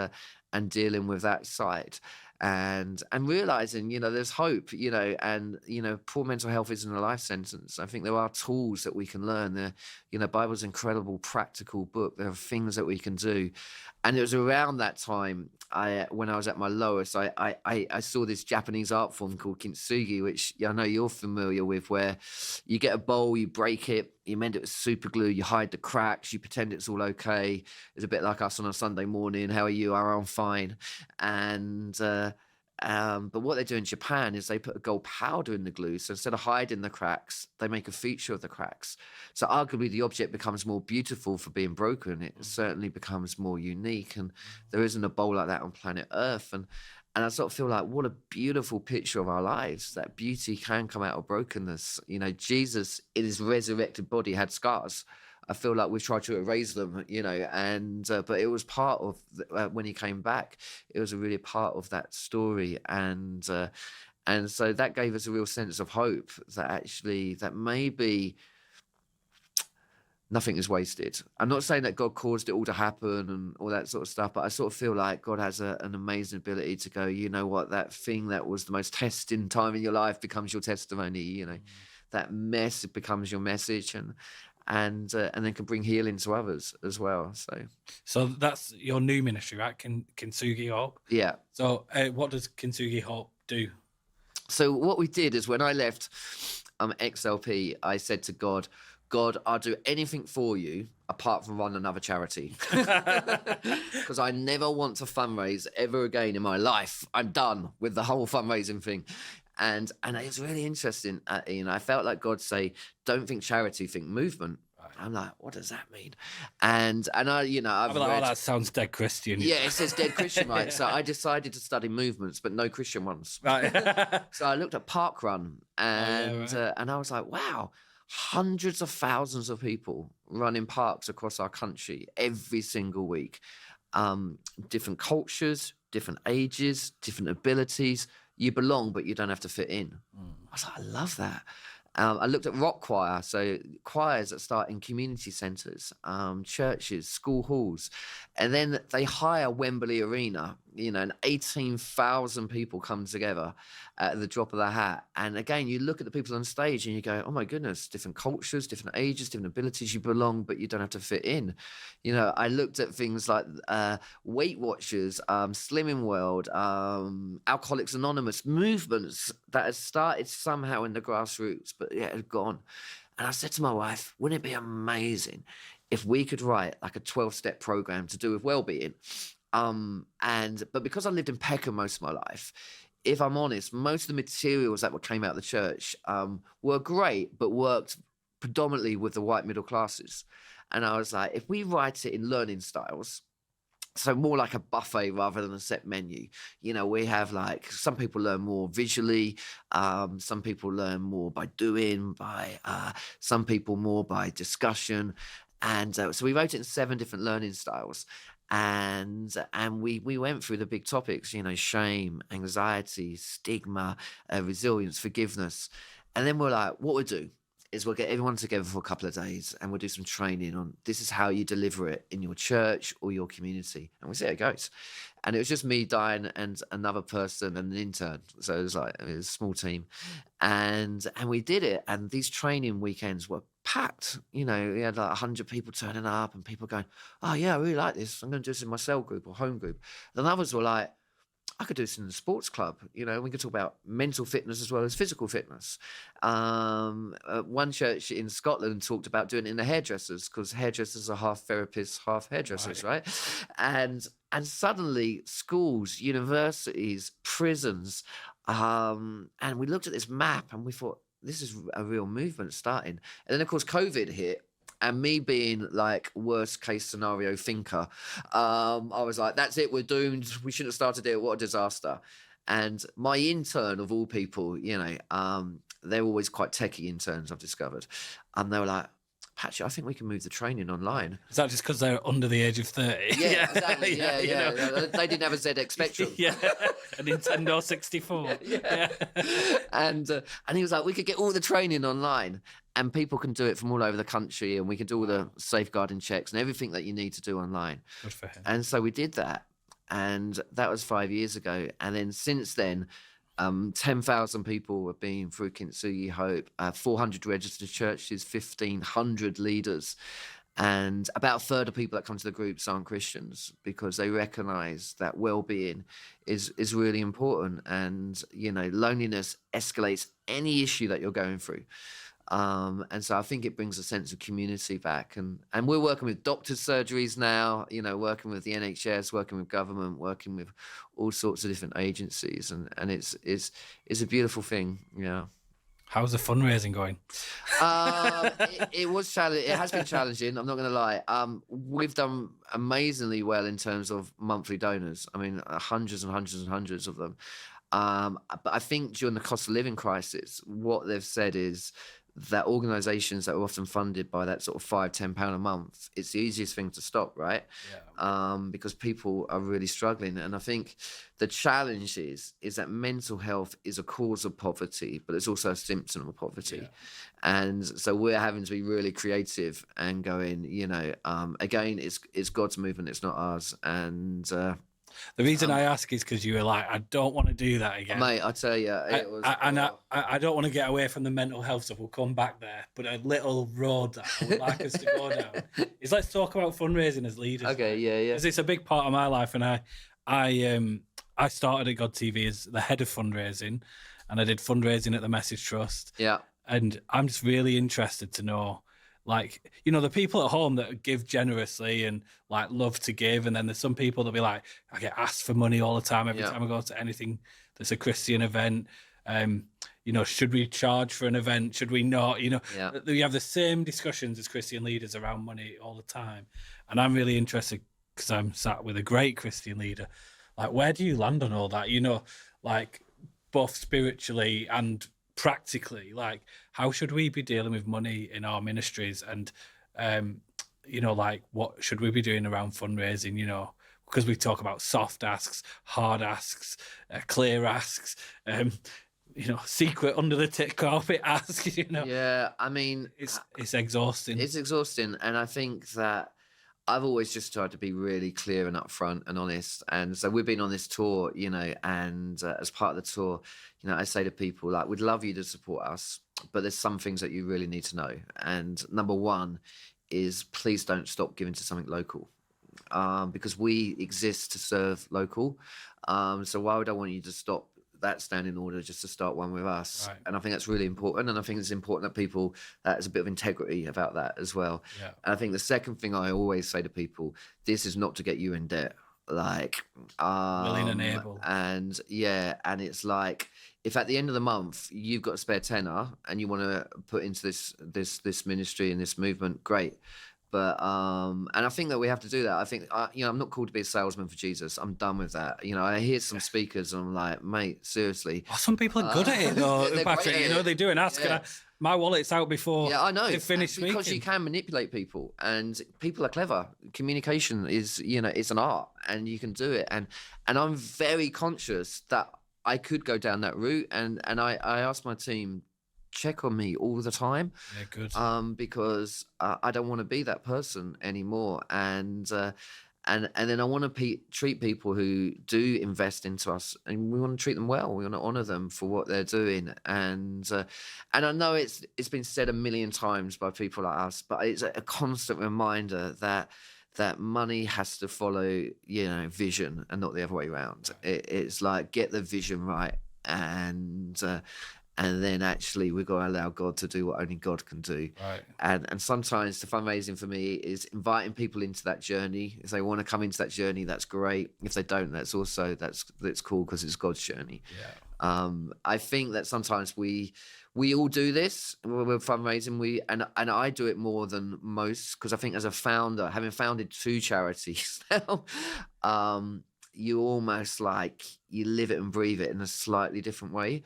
dealing with that side. And realizing, there's hope, and, poor mental health isn't a life sentence. I think there are tools that we can learn. Bible's an incredible practical book. There are things that we can do. And it was around that time, when I was at my lowest, I saw this Japanese art form called Kintsugi, which I know you're familiar with, where you get a bowl, you break it, you mend it with super glue, you hide the cracks, you pretend it's all okay. It's a bit like us on a Sunday morning. How are you? I'm fine. But what they do in Japan is they put a gold powder in the glue. So instead of hiding the cracks, they make a feature of the cracks. So arguably the object becomes more beautiful for being broken. It certainly becomes more unique. And there isn't a bowl like that on planet Earth. And I sort of feel like what a beautiful picture of our lives, that beauty can come out of brokenness. Jesus in his resurrected body had scars. I feel like we've tried to erase them, but it was part of when he came back. It was a really part of that story, and so that gave us a real sense of hope that maybe nothing is wasted. I'm not saying that God caused it all to happen and all that sort of stuff, but I sort of feel like God has an amazing ability to go, you know what, that thing that was the most testing time in your life becomes your testimony. That mess becomes your message, and then can bring healing to others as well. So that's your new ministry, right? Kintsugi Hope. Yeah. So what does Kintsugi Hope do? So what we did is when I left XLP, I said to God, I'll do anything for you apart from run another charity. Because I never want to fundraise ever again in my life. I'm done with the whole fundraising thing. And it was really interesting. I felt like God say, don't think charity, think movement. Right. I'm like, what does that mean? And I've read, that sounds dead Christian. Yeah, it says dead Christian, right? So I decided to study movements, but no Christian ones. Right. So I looked at Parkrun, and I was like, wow, hundreds of thousands of people run in parks across our country every single week. Different cultures, different ages, different abilities. You belong, but you don't have to fit in. I was like, I love that. I looked at rock choir, so choirs that start in community centres, churches, school halls, and then they hire Wembley Arena, and 18,000 people come together at the drop of the hat. And again, you look at the people on stage and you go, oh my goodness, different cultures, different ages, different abilities. You belong, but you don't have to fit in. I looked at things like Weight Watchers, Slimming World, Alcoholics Anonymous, movements that had started somehow in the grassroots, but it had gone. And I said to my wife, wouldn't it be amazing if we could write like a 12-step program to do with well-being? But because I lived in Peckham most of my life, if I'm honest, most of the materials that came out of the church were great, but worked predominantly with the white middle classes. And I was like, if we write it in learning styles, so more like a buffet rather than a set menu. We have like, some people learn more visually, some people learn more by doing, some people more by discussion. And so we wrote it in 7 different learning styles. And we went through the big topics, shame, anxiety, stigma, resilience, forgiveness. And then we're like, what we'll do is we'll get everyone together for a couple of days and we'll do some training on this is how you deliver it in your church or your community. And we'll see how it goes. And it was just me, Diane, and another person and an intern. So it was a small team. And we did it. And these training weekends were packed. You know, we had like 100 people turning up and people going, oh yeah, I really like this. I'm going to do this in my cell group or home group. Then others were like, I could do this in the sports club. You know, we could talk about mental fitness as well as physical fitness. One church in Scotland talked about doing it in the hairdressers, because hairdressers are half therapists, half hairdressers, right? And suddenly schools, universities, prisons, and we looked at this map and we thought, this is a real movement starting. And then of course COVID hit. And me being like worst case scenario thinker, I was like, that's it, we're doomed. We shouldn't have started it. What a disaster. And my intern of all people, you know, they're always quite techie interns, I've discovered. And they were like, Patrick, I think we can move the training online. Is that just because they're under the age of 30? Yeah, exactly. Yeah. You know. They didn't have a ZX Spectrum. Yeah, a Nintendo 64. Yeah. And he was like, we could get all the training online and people can do it from all over the country and we can do all the safeguarding checks and everything that you need to do online. Good for him. And so we did that. And that was 5 years ago. And then since then, 10,000 people have been through Kintsugi Hope, 400 registered churches, 1,500 leaders. And about a third of people that come to the groups aren't Christians because they recognize that well-being is really important. And, you know, loneliness escalates any issue that you're going through. And so I think it brings a sense of community back. And we're working with doctors' surgeries now, you know, working with the NHS, working with government, working with all sorts of different agencies. And it's a beautiful thing, yeah. How's the fundraising going? It was challenging. It has been challenging. I'm not going to lie. We've done amazingly well in terms of monthly donors. I mean, hundreds and hundreds and hundreds of them. But I think during the cost of living crisis, what they've said is that organisations that are often funded by that sort of £5-10 a month, it's the easiest thing to stop, right? Yeah. Because people are really struggling. And I think the challenge is that mental health is a cause of poverty, but it's also a symptom of poverty. Yeah. And so we're having to be really creative and going, you know, again, it's God's movement, it's not ours. And the reason I ask is because you were like, I don't want to do that again. Mate, I tell you, it was... I don't want to get away from the mental health stuff. We'll come back there. But a little road that I would like us to go down is let's talk about fundraising as leaders. Okay, yeah. Because it's a big part of my life. And I started at God TV as the head of fundraising. And I did fundraising at the Message Trust. Yeah. And I'm just really interested to know, like, you know, the people at home that give generously and like love to give. And then there's some people that'll be like, I get asked for money all the time every time I go to anything that's a Christian event. You know, should we charge for an event? Should we not? You know, we have the same discussions as Christian leaders around money all the time. And I'm really interested because I'm sat with a great Christian leader. Like, where do you land on all that? You know, like both spiritually and practically, like how should we be dealing with money in our ministries? And you know, like what should we be doing around fundraising? You know, because we talk about soft asks, hard asks, clear asks, you know, secret under the carpet asks. You know, yeah. I mean, it's exhausting. It's exhausting, and I think that I've always just tried to be really clear and upfront and honest. And so we've been on this tour, you know, and as part of the tour, you know, I say to people, like, we'd love you to support us, but there's some things that you really need to know. And number one is please don't stop giving to something local, because we exist to serve local. So why would I want you to stop that standing order just to start one with us? Right. And I think that's really important. And I think it's important that people, there's a bit of integrity about that as well. Yeah. And I think the second thing I always say to people, this is not to get you in debt. Like, willing and able. And yeah, and it's like, if at the end of the month you've got a spare tenner and you want to put into this ministry and this movement, great. But and I think that we have to do that. I think you know, I'm not called to be a salesman for Jesus. I'm done with that. You know, I hear some speakers and I'm like, mate, seriously. Oh, some people are good at it though, Patrick. You know, they do and ask. Yeah. My wallet's out before. Yeah, I know. They finish speaking. Because you can manipulate people, and people are clever. Communication is, you know, it's an art, and you can do it. And I'm very conscious that I could go down that route, and I asked my team, check on me all the time. Yeah, good. Because I don't want to be that person anymore. And and then I want to treat people who do invest into us, and we want to treat them well. We want to honor them for what they're doing, and I know it's been said a million times by people like us, but it's a constant reminder that money has to follow, vision, and not the other way around. It's like, get the vision right, and then actually we've got to allow God to do what only God can do. Right. And sometimes the fundraising for me is inviting people into that journey. If they want to come into that journey, that's great. If they don't, that's cool, because it's God's journey. Yeah. I think that sometimes we all do this when we're fundraising. And I do it more than most, because I think as a founder, having founded 2 charities now, you almost like you live it and breathe it in a slightly different way.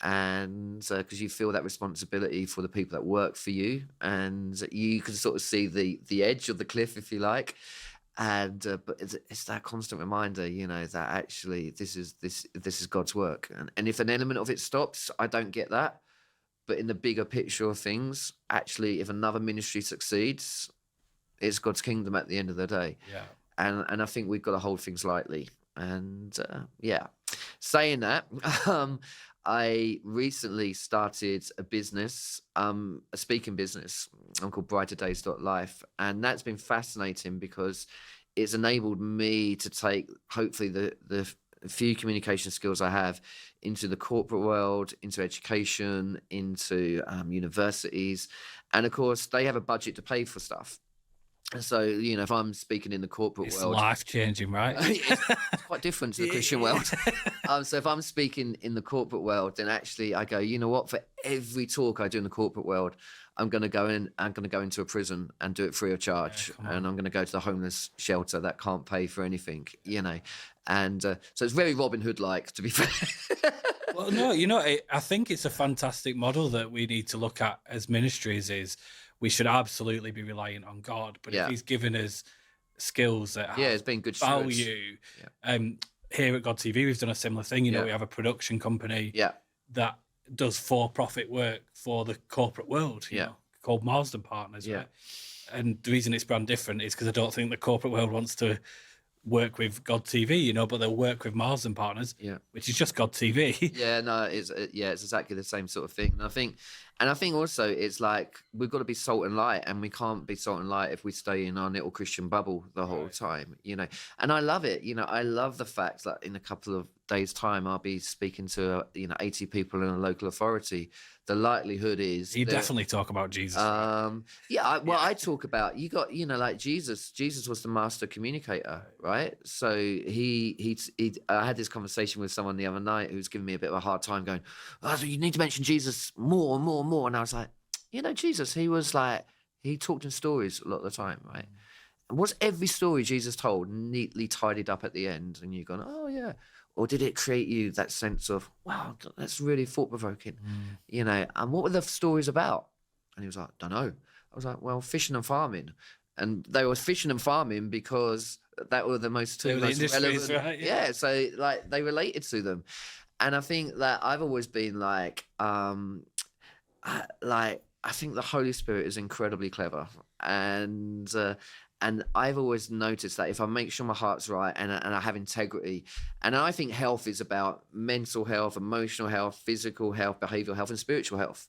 And because you feel that responsibility for the people that work for you, and you can sort of see the edge of the cliff, if you like. And but it's that constant reminder, that actually this is God's work. And if an element of it stops, I don't get that. But in the bigger picture of things, actually, if another ministry succeeds, it's God's kingdom at the end of the day. Yeah. And I think we've got to hold things lightly. And saying that, I recently started a business, a speaking business. I'm called brighterdays.life. And that's been fascinating, because it's enabled me to take, hopefully, the few communication skills I have into the corporate world, into education, into universities. And of course, they have a budget to pay for stuff. So, if I'm speaking in the corporate world, it's life-changing, right? it's quite different to the Christian world. So if I'm speaking in the corporate world, then actually I go, you know what? For every talk I do in the corporate world, I'm going to go into a prison and do it free of charge. And I'm going to go to the homeless shelter that can't pay for anything, And so it's very Robin Hood-like, to be fair. Well, no, I think it's a fantastic model that we need to look at as ministries. Is we should absolutely be reliant on God, but if He's given us skills that have it's been good value, here at God TV, we've done a similar thing. We have a production company that does for-profit work for the corporate world, called Marsden Partners, right? And the reason it's brand different is because I don't think the corporate world wants to work with God TV, but they'll work with Marsden Partners, which is just God TV. It's exactly the same sort of thing. And I think also it's like we've got to be salt and light, and we can't be salt and light if we stay in our little Christian bubble the whole time, And I love it, I love the fact that in a couple of days' time I'll be speaking to 80 people in a local authority. The likelihood is you definitely talk about Jesus. I talk about like Jesus was the master communicator, right? So I had this conversation with someone the other night who was giving me a bit of a hard time, going, "Oh, so you need to mention Jesus more and more and more." And I was like, Jesus, he was like, he talked in stories a lot of the time, right? And was every story Jesus told neatly tidied up at the end, and you're going, "Oh yeah," or did it create you that sense of, wow, that's really thought-provoking, And what were the stories about? And he was like, don't know. I was like, well, fishing and farming. And they were fishing and farming because that were the most relevant. Right? Yeah, so like they related to them. And I think that I've always been like I think the Holy Spirit is incredibly clever. And I've always noticed that if I make sure my heart's right and I have integrity, and I think health is about mental health, emotional health, physical health, behavioral health, and spiritual health.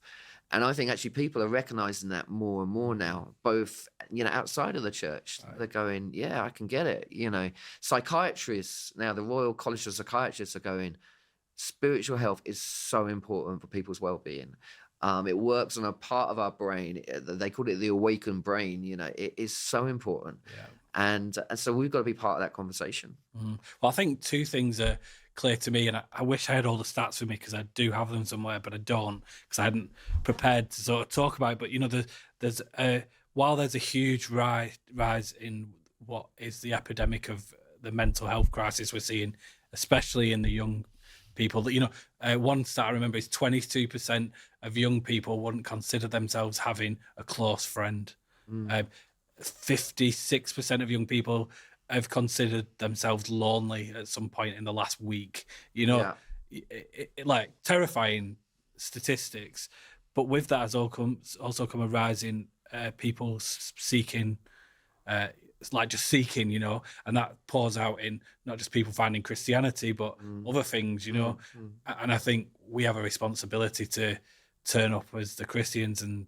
And I think actually people are recognizing that more and more now, both, outside of the church. Right. They're going, yeah, I can get it. Psychiatrists, now the Royal College of Psychiatrists are going, spiritual health is so important for people's well-being. It works on a part of our brain. They call it the awakened brain. It is so important. Yeah. And so we've got to be part of that conversation. Well, I think 2 things are clear to me, and I wish I had all the stats with me because I do have them somewhere, but I don't because I hadn't prepared to sort of talk about it. But, there's while there's a huge rise in what is the epidemic of the mental health crisis we're seeing, especially in the young people, that one stat I remember is 22% of young people wouldn't consider themselves having a close friend. 56% of young people have considered themselves lonely at some point in the last week. Like terrifying statistics. But with that has also come a rise in people seeking it's like just seeking, you know, and that pours out in not just people finding Christianity, but other things, you know. And I think we have a responsibility to turn up as the Christians and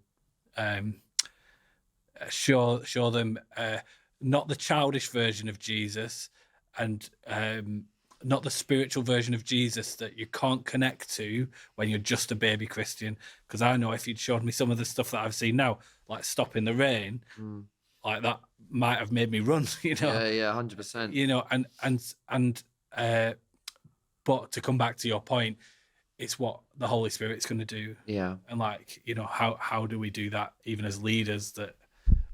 show them not the childish version of Jesus, and not the spiritual version of Jesus that you can't connect to when you're just a baby Christian. Because I know if you'd showed me some of the stuff that I've seen now, like Stop in the Rain, like that might have made me run, you know. Yeah, 100%. You know, but to come back to your point, it's what the Holy Spirit's going to do. Yeah. And like, you know, how do we do that even as leaders that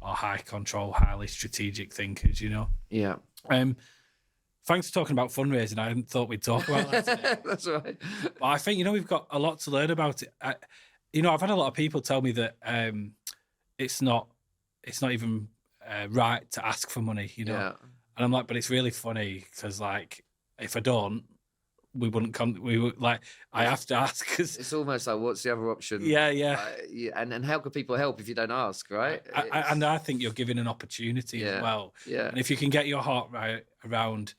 are high control, highly strategic thinkers, you know? Yeah. Thanks for talking about fundraising. I hadn't thought we'd talk about that today. That's right. But I think, you know, we've got a lot to learn about it. You know, I've had a lot of people tell me that it's not even right to ask for money, you know? Yeah. And I'm like, but it's really funny because, like, if I don't, we wouldn't come. We would like. I have to ask because It's almost like, what's the other option? yeah. And how could people help if you don't ask, right? And I think you're giving an opportunity as well. Yeah. And if you can get your heart right around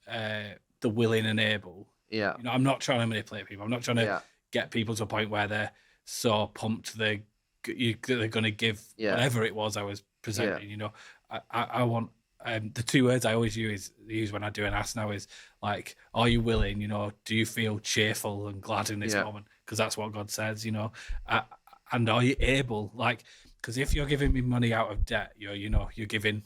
the willing and able. Yeah. You know, I'm not trying to manipulate people. I'm not trying to get people to a point where they're so pumped they're going to give whatever it was I was presenting. You know, I want. The two words I always use when I do an ask now is like, are you willing? You know, do you feel cheerful and glad in this moment? Because that's what God says, you know. And are you able? Like, because if you're giving me money out of debt, you're giving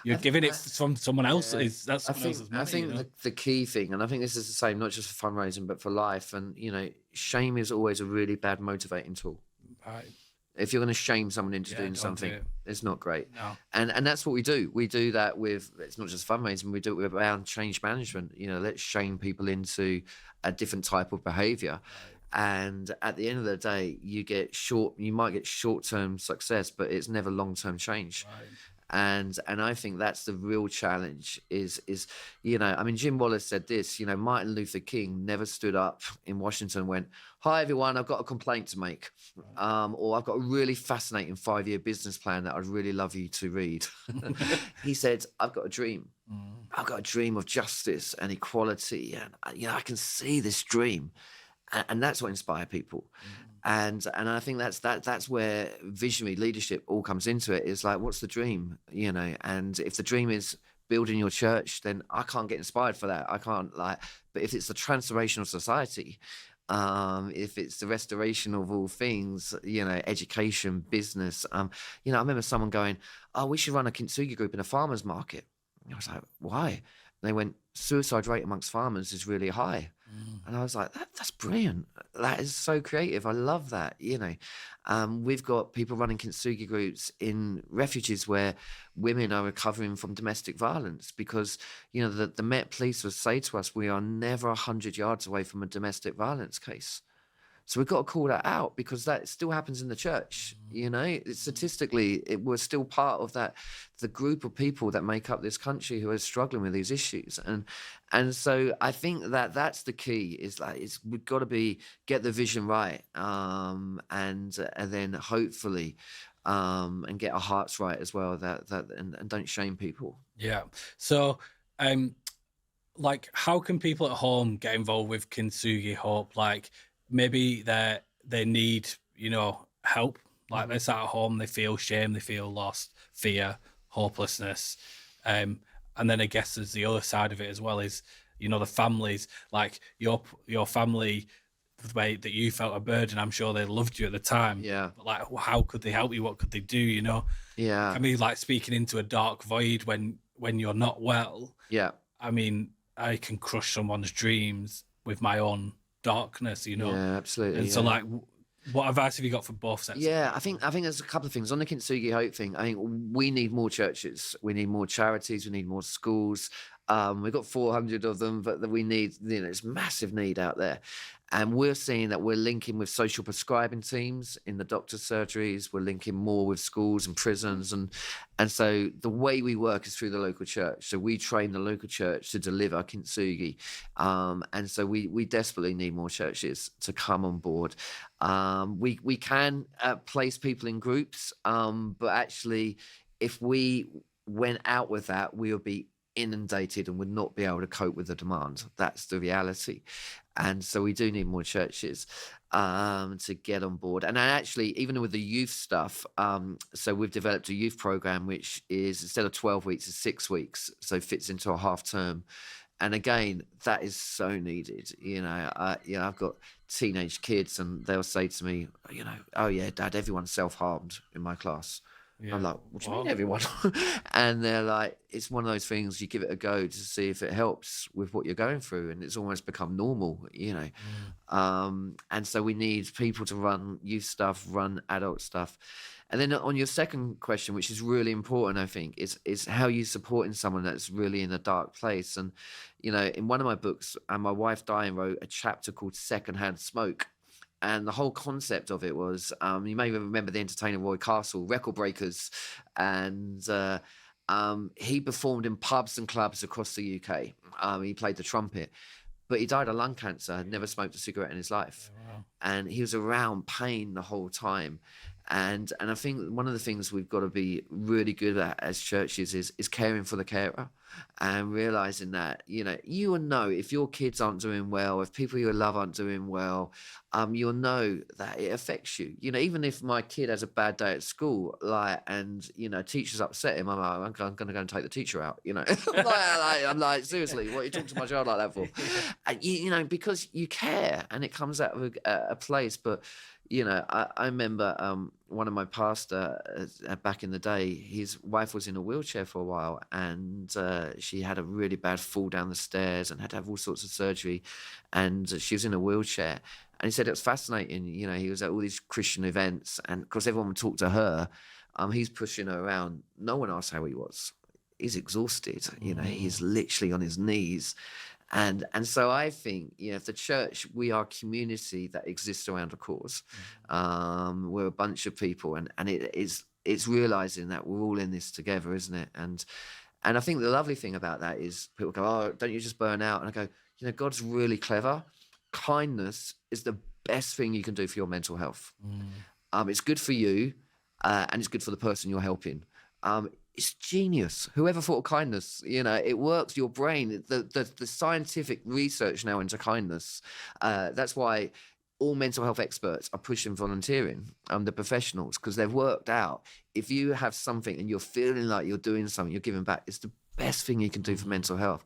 it from someone else's. That's someone else's money. I think you know? the key thing, and I think this is the same, not just for fundraising, but for life. And you know, shame is always a really bad motivating tool. Right. If you're going to shame someone into doing something, it's not great. No. And that's what we do. We do that with, it's not just fundraising, we do it with around change management. You know, let's shame people into a different type of behavior. Right. And at the end of the day, you might get short-term success, but it's never long-term change. Right. And I think that's the real challenge is, you know, I mean, Jim Wallace said this, you know, Martin Luther King never stood up in Washington and went, hi, everyone, I've got a complaint to make. Or I've got a really fascinating 5-year business plan that I'd really love you to read. He said, I've got a dream. I've got a dream of justice and equality. And, you know, I can see this dream. And that's what inspires people. And I think that's where visionary leadership all comes into it. Is like, what's the dream, you know? And if the dream is building your church, then I can't get inspired for that. I can't but if it's the transformation of society, if it's the restoration of all things, you know, education, business, you know, I remember someone going, oh, we should run a Kintsugi group in a farmer's market. And I was like, why? And they went, suicide rate amongst farmers is really high. And I was like, that's brilliant. That is so creative. I love that. You know, we've got people running Kintsugi groups in refuges where women are recovering from domestic violence because, you know, the Met Police would say to us, we are never 100 yards away from a domestic violence case. So we've got to call that out because that still happens in the church. You know, statistically, we're still part of the group of people that make up this country who are struggling with these issues. And so I think that's the key is we've got to get the vision right. And then hopefully, and get our hearts right as well, and don't shame people. Yeah. So, like, how can people at home get involved with Kintsugi Hope? Like, maybe they need, you know, help. Like they're sat at home, they feel shame, they feel lost, fear, hopelessness. And then I guess there's the other side of it as well is, you know, the families, like your family, the way that you felt a burden, I'm sure they loved you at the time. Yeah. But like, how could they help you? What could they do? You know? Yeah. I mean, like speaking into a dark void when you're not well. Yeah. I mean, I can crush someone's dreams with my own darkness, you know. Yeah, absolutely. And so, like, what advice have you got for both sets? Yeah, I think there's a couple of things on the Kintsugi Hope thing. I think we need more churches, we need more charities, we need more schools. We've got 400 of them, but we need, you know, there's massive need out there. And we're seeing that we're linking with social prescribing teams in the doctor's surgeries. We're linking more with schools and prisons. And so the way we work is through the local church. So we train the local church to deliver Kintsugi. And so we desperately need more churches to come on board. We can place people in groups, but actually if we went out with that, we would be inundated and would not be able to cope with the demand. That's the reality. And so we do need more churches to get on board. And I actually, even with the youth stuff, so we've developed a youth program, which is instead of 12 weeks, is 6 weeks. So fits into a half term. And again, that is so needed. I've got teenage kids and they'll say to me, oh yeah, Dad, everyone's self-harmed in my class. Yeah. I'm like, what do you mean everyone? And they're like, it's one of those things, you give it a go to see if it helps with what you're going through. And it's almost become normal. And so we need people to run youth stuff, run adult stuff. And then on your second question, which is really important, I think, is how you supporting someone that's really in a dark place. And, in one of my books, and my wife Diane wrote a chapter called Secondhand Smoke. And the whole concept of it was, you may remember the entertainer Roy Castle, Record Breakers, and he performed in pubs and clubs across the UK. He played the trumpet, but he died of lung cancer, had never smoked a cigarette in his life. Yeah, wow. And he was around pain the whole time. And I think one of the things we've got to be really good at as churches is caring for the carer and realizing that, you will know if your kids aren't doing well, if people you love aren't doing well, you'll know that it affects you. Even if my kid has a bad day at school, and teachers upset him, I'm like, I'm going to go and take the teacher out. I'm like, seriously, what are you talking to my child like that for? Because you care and it comes out of a place. But I remember one of my pastors back in the day, his wife was in a wheelchair for a while, and she had a really bad fall down the stairs and had to have all sorts of surgery, and she was in a wheelchair. And he said it was fascinating. He was at all these Christian events, and of course everyone would talk to her. He's pushing her around. No one asked how he was. He's exhausted. He's literally on his knees. And so I think, if the church, we are a community that exists around a cause. We're a bunch of people, and it's realizing that we're all in this together, isn't it? And I think the lovely thing about that is people go, oh, don't you just burn out? And I go, God's really clever. Kindness is the best thing you can do for your mental health. It's good for you, and it's good for the person you're helping. It's genius. Whoever thought of kindness? It works. Your brain, the scientific research now into kindness. That's why all mental health experts are pushing volunteering, the professionals, because they've worked out if you have something and you're feeling like you're doing something, you're giving back, it's the best thing you can do for mental health.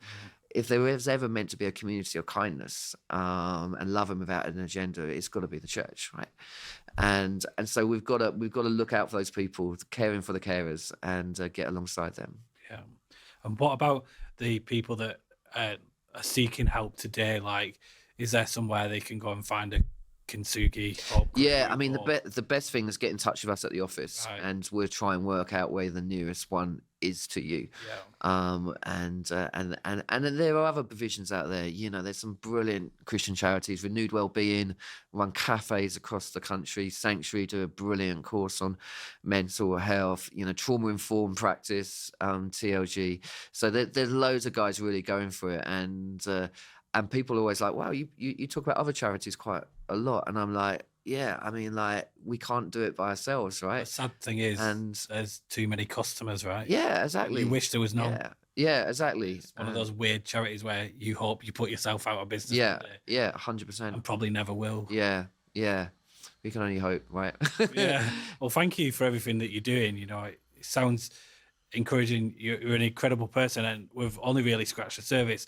If there was ever meant to be a community of kindness and loving without an agenda, it's got to be the church, right? And so we've got to look out for those people, caring for the carers, and get alongside them. Yeah. And what about the people that are seeking help today? Like, is there somewhere they can go and find a Kintsugi Hope? Yeah, I mean, the best thing is get in touch with us at the office, Right. and we'll try and work out where the nearest one is to you. Yeah. And then there are other provisions out there. There's some brilliant Christian charities. Renewed Wellbeing run cafes across the country. Sanctuary do a brilliant course on mental health. Trauma informed practice, TLG. So there's loads of guys really going for it, and people are always like, wow, you talk about other charities quite a lot. And I'm like, yeah, I mean, we can't do it by ourselves, right? The sad thing is, there's too many customers, right? Yeah, exactly. You wish there was none. Yeah, exactly. It's one of those weird charities where you hope you put yourself out of business. Yeah, 100%. And probably never will. Yeah. We can only hope, right? Yeah. Well, thank you for everything that you're doing. It sounds encouraging. You're an incredible person, and we've only really scratched the surface.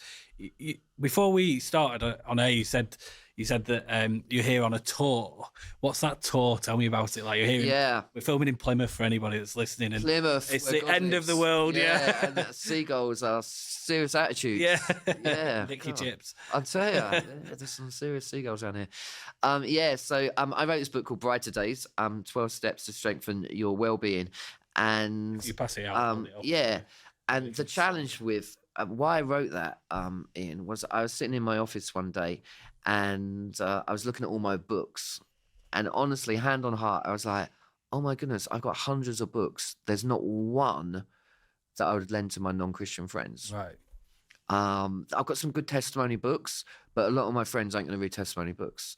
Before we started on air, you said that you're here on a tour. What's that tour? Tell me about it. Like, you're here. Yeah. We're filming in Plymouth for anybody that's listening. And Plymouth. It's the end of the world. Yeah. And the seagulls are serious attitudes. Yeah. Lick your chips. I'll tell you, there's some serious seagulls down here. So I wrote this book called Brighter Days, 12 Steps to Strengthen Your Wellbeing. And you pass it out. And the challenge with why I wrote that, Ian, was I was sitting in my office one day, and I was looking at all my books, and honestly, hand on heart, I was like, oh my goodness, I've got hundreds of books. There's not one that I would lend to my non-Christian friends. Right. I've got some good testimony books, but a lot of my friends aren't going to read testimony books.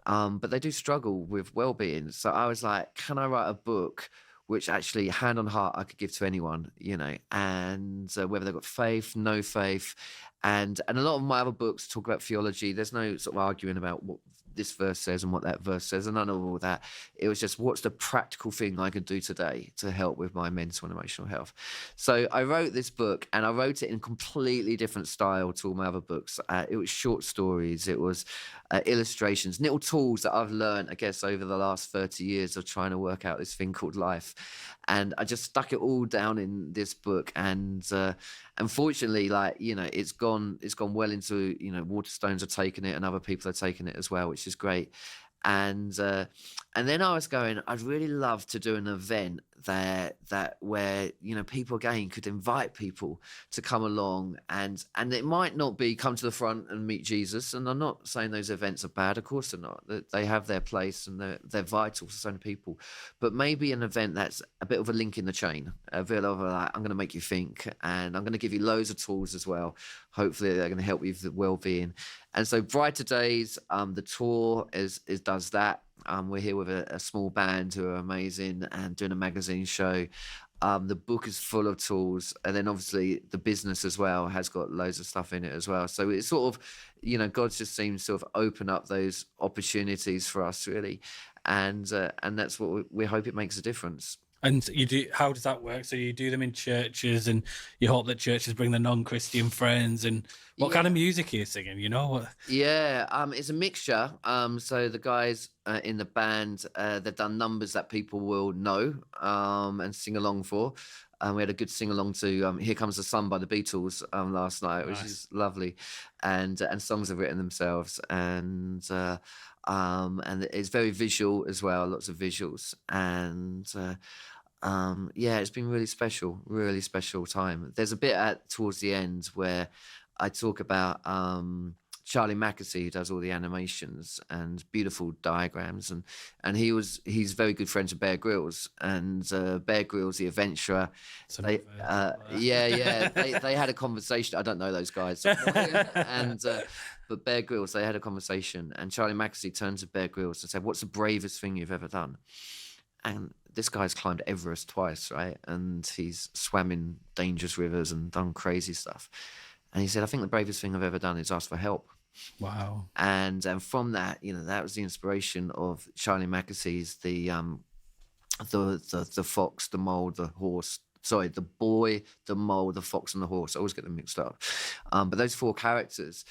But they do struggle with well-being. So I was like, can I write a book which actually, hand on heart, I could give to anyone, you know, and whether they've got faith, no faith. And a lot of my other books talk about theology. There's no sort of arguing about what this verse says and what that verse says, and none of all that. It was just, what's the practical thing I could do today to help with my mental and emotional health? So I wrote this book, and I wrote it in a completely different style to all my other books. It was short stories, it was illustrations, little tools that I've learned, I guess, over the last 30 years of trying to work out this thing called life. And I just stuck it all down in this book, and unfortunately, like, you know, it's gone well into, you know, Waterstones are taking it and other people are taking it as well, which is great. And then I was going, I'd really love to do an event that where, you know, people again could invite people to come along, and it might not be come to the front and meet Jesus. And I'm not saying those events are bad, of course they're not. They have their place and they're vital to so many people. But maybe an event that's a bit of a link in the chain, a bit of a, like, I'm going to make you think, and I'm going to give you loads of tools as well. Hopefully they're going to help you with the well-being. And so Brighter Days, the tour does that. We're here with a small band who are amazing and doing a magazine show. The book is full of tools, and then obviously the business as well has got loads of stuff in it as well. So it's sort of, you know, God just seems to sort of open up those opportunities for us, really, and that's what we hope it makes a difference. And you do, how does that work? So you do them in churches, and you hope that churches bring the non-Christian friends. And what kind of music are you singing? You know? Yeah, it's a mixture. So the guys in the band, they've done numbers that people will know and sing along for. We had a good sing along to "Here Comes the Sun" by the Beatles last night, which is lovely, and songs have written themselves, and it's very visual as well, lots of visuals, and yeah, it's been really special time. There's a bit towards the end where I talk about Charlie Mackesy, who does all the animations and beautiful diagrams, and he's very good friends with Bear Grylls, and Bear Grylls, the adventurer. They had a conversation. I don't know those guys, and but Bear Grylls, they had a conversation, and Charlie Mackesy turned to Bear Grylls and said, "What's the bravest thing you've ever done?" And this guy's climbed Everest twice, right? And he's swam in dangerous rivers and done crazy stuff. And he said, "I think the bravest thing I've ever done is ask for help." Wow. And from that, you know, that was the inspiration of Charlie Mackesy's the fox, the mole, the horse. Sorry, the boy, the mole, the fox, and the horse. I always get them mixed up. But those 4 characters.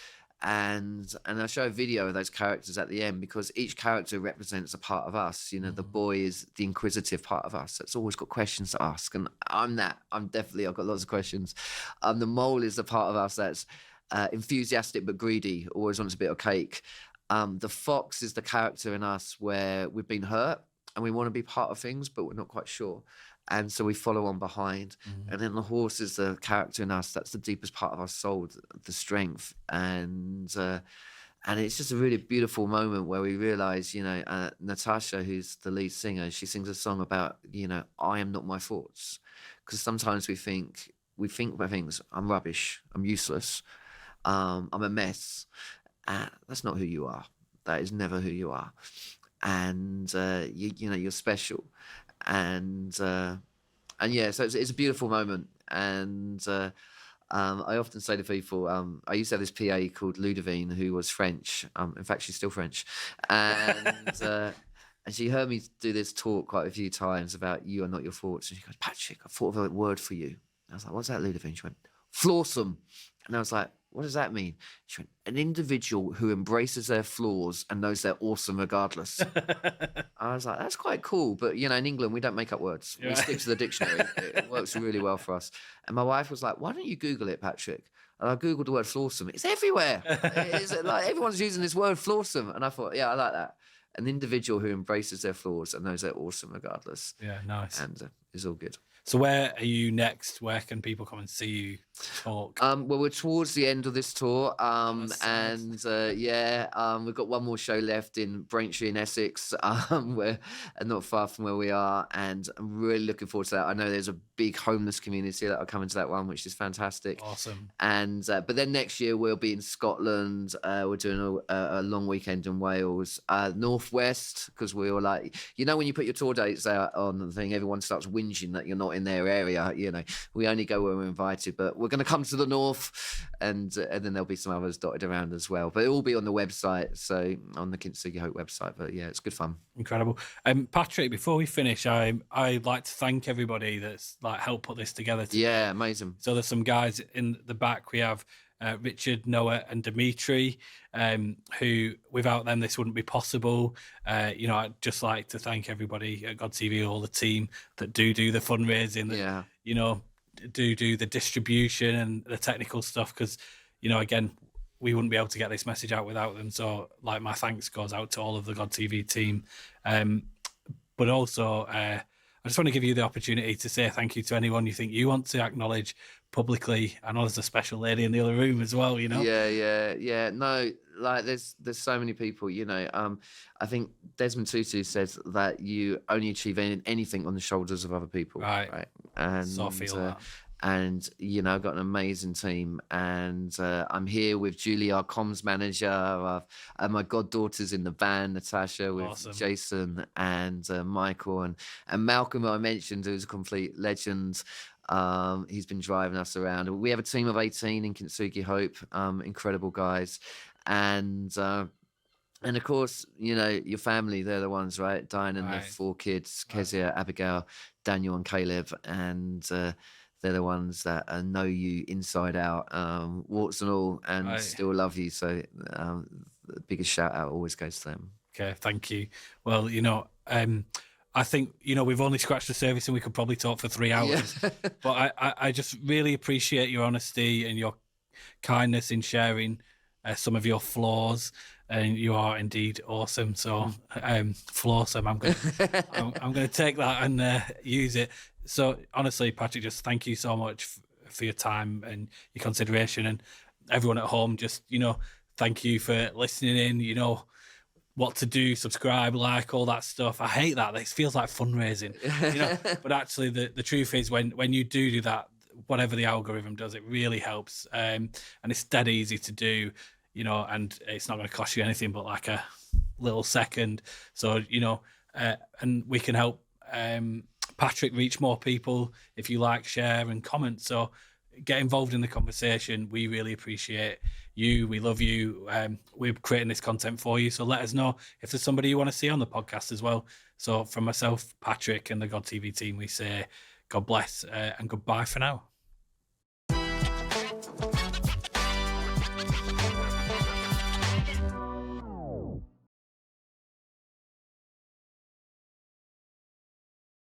And I show a video of those characters at the end, because each character represents a part of us. You know, the boy is the inquisitive part of us that's always got questions to ask, and I've got lots of questions. The mole is the part of us that's enthusiastic but greedy, always wants a bit of cake. The fox is the character in us where we've been hurt and we want to be part of things, but we're not quite sure. And so we follow on behind. And then the horse is the character in us that's the deepest part of our soul, the strength. And it's just a really beautiful moment where we realize, you know, Natasha, who's the lead singer, she sings a song about, you know, I am not my thoughts. Because sometimes we think about things, I'm rubbish, I'm useless, I'm a mess. That's not who you are. That is never who you are. And you know, you're special. And yeah, so it's a beautiful moment. And I often say to people, I used to have this PA called Ludovine, who was French. In fact, she's still French. And she heard me do this talk quite a few times about you are not your thoughts. And she goes, "Patrick, I thought of a word for you." I was like, "What's that, Ludovine?" She went, "Flawsome." And I was like, "What does that mean?" She went, "An individual who embraces their flaws and knows they're awesome regardless." I was like, that's quite cool. But, you know, in England, we don't make up words. We stick to the dictionary. It works really well for us. And my wife was like, "Why don't you Google it, Patrick?" And I Googled the word flawsome. It's everywhere. It's like everyone's using this word flawsome. And I thought, yeah, I like that. An individual who embraces their flaws and knows they're awesome regardless. Yeah, nice. And is all good. So where are you next? Where can people come and see you talk? Well, we're towards the end of this tour, That's and we've got one more show left in Braintree in Essex, where not far from where we are, and I'm really looking forward to that. I know there's a big homeless community that are coming to that one, which is fantastic. Awesome. And but then next year we'll be in Scotland. We're doing a long weekend in Wales, Northwest, because we were like, when you put your tour dates out on the thing, everyone starts whinging that you're not in their area. We only go where we're invited, but we're going to come to the north, and then there'll be some others dotted around as well. But it will be on the website, so on the Kintsugi Hope website. But yeah, it's good fun. Incredible. Patrick, before we finish, I'd like to thank everybody that's helped put this together. Yeah, amazing. So there's some guys in the back. We have Richard, Noah, and Dimitri, who without them this wouldn't be possible. I'd just like to thank everybody at God TV, all the team that do the fundraising. That, do the distribution and the technical stuff, because again, we wouldn't be able to get this message out without them. So my thanks goes out to all of the God TV team. But also I just want to give you the opportunity to say thank you to anyone you think you want to acknowledge publicly. I know there's a special lady in the other room as well, Yeah. No, there's so many people, I think Desmond Tutu says that you only achieve anything on the shoulders of other people. Right. And so I feel that. And I've got an amazing team, and I'm here with Julie, our comms manager, my goddaughter's in the band, Natasha, with Awesome. Jason and Michael, and Malcolm, who I mentioned, who's a complete legend. He's been driving us around. We have a team of 18 in Kintsugi Hope, incredible guys, and of course, your family, they're the ones, right? Diane and their 4 kids, Kezia, Abigail, Daniel, and Caleb, and they're the ones that know you inside out, warts and all, and still love you. So the biggest shout out always goes to them. Okay, thank you. Well, I think, we've only scratched the surface and we could probably talk for 3 hours. Yeah. But I just really appreciate your honesty and your kindness in sharing some of your flaws. And you are indeed awesome. So, flawsome. I'm going to take that and use it. So, honestly, Patrick, just thank you so much for your time and your consideration. And everyone at home, just, thank you for listening in. What to do, subscribe, like, all that stuff. I hate that. This feels like fundraising, But actually, the truth is, when you do that, whatever the algorithm does, it really helps. And it's dead easy to do. And it's not going to cost you anything but like a little second. So, and we can help Patrick reach more people if you like, share, and comment. So get involved in the conversation. We really appreciate you. We love you. We're creating this content for you. So let us know if there's somebody you want to see on the podcast as well. So from myself, Patrick, and the God TV team, we say God bless and goodbye for now.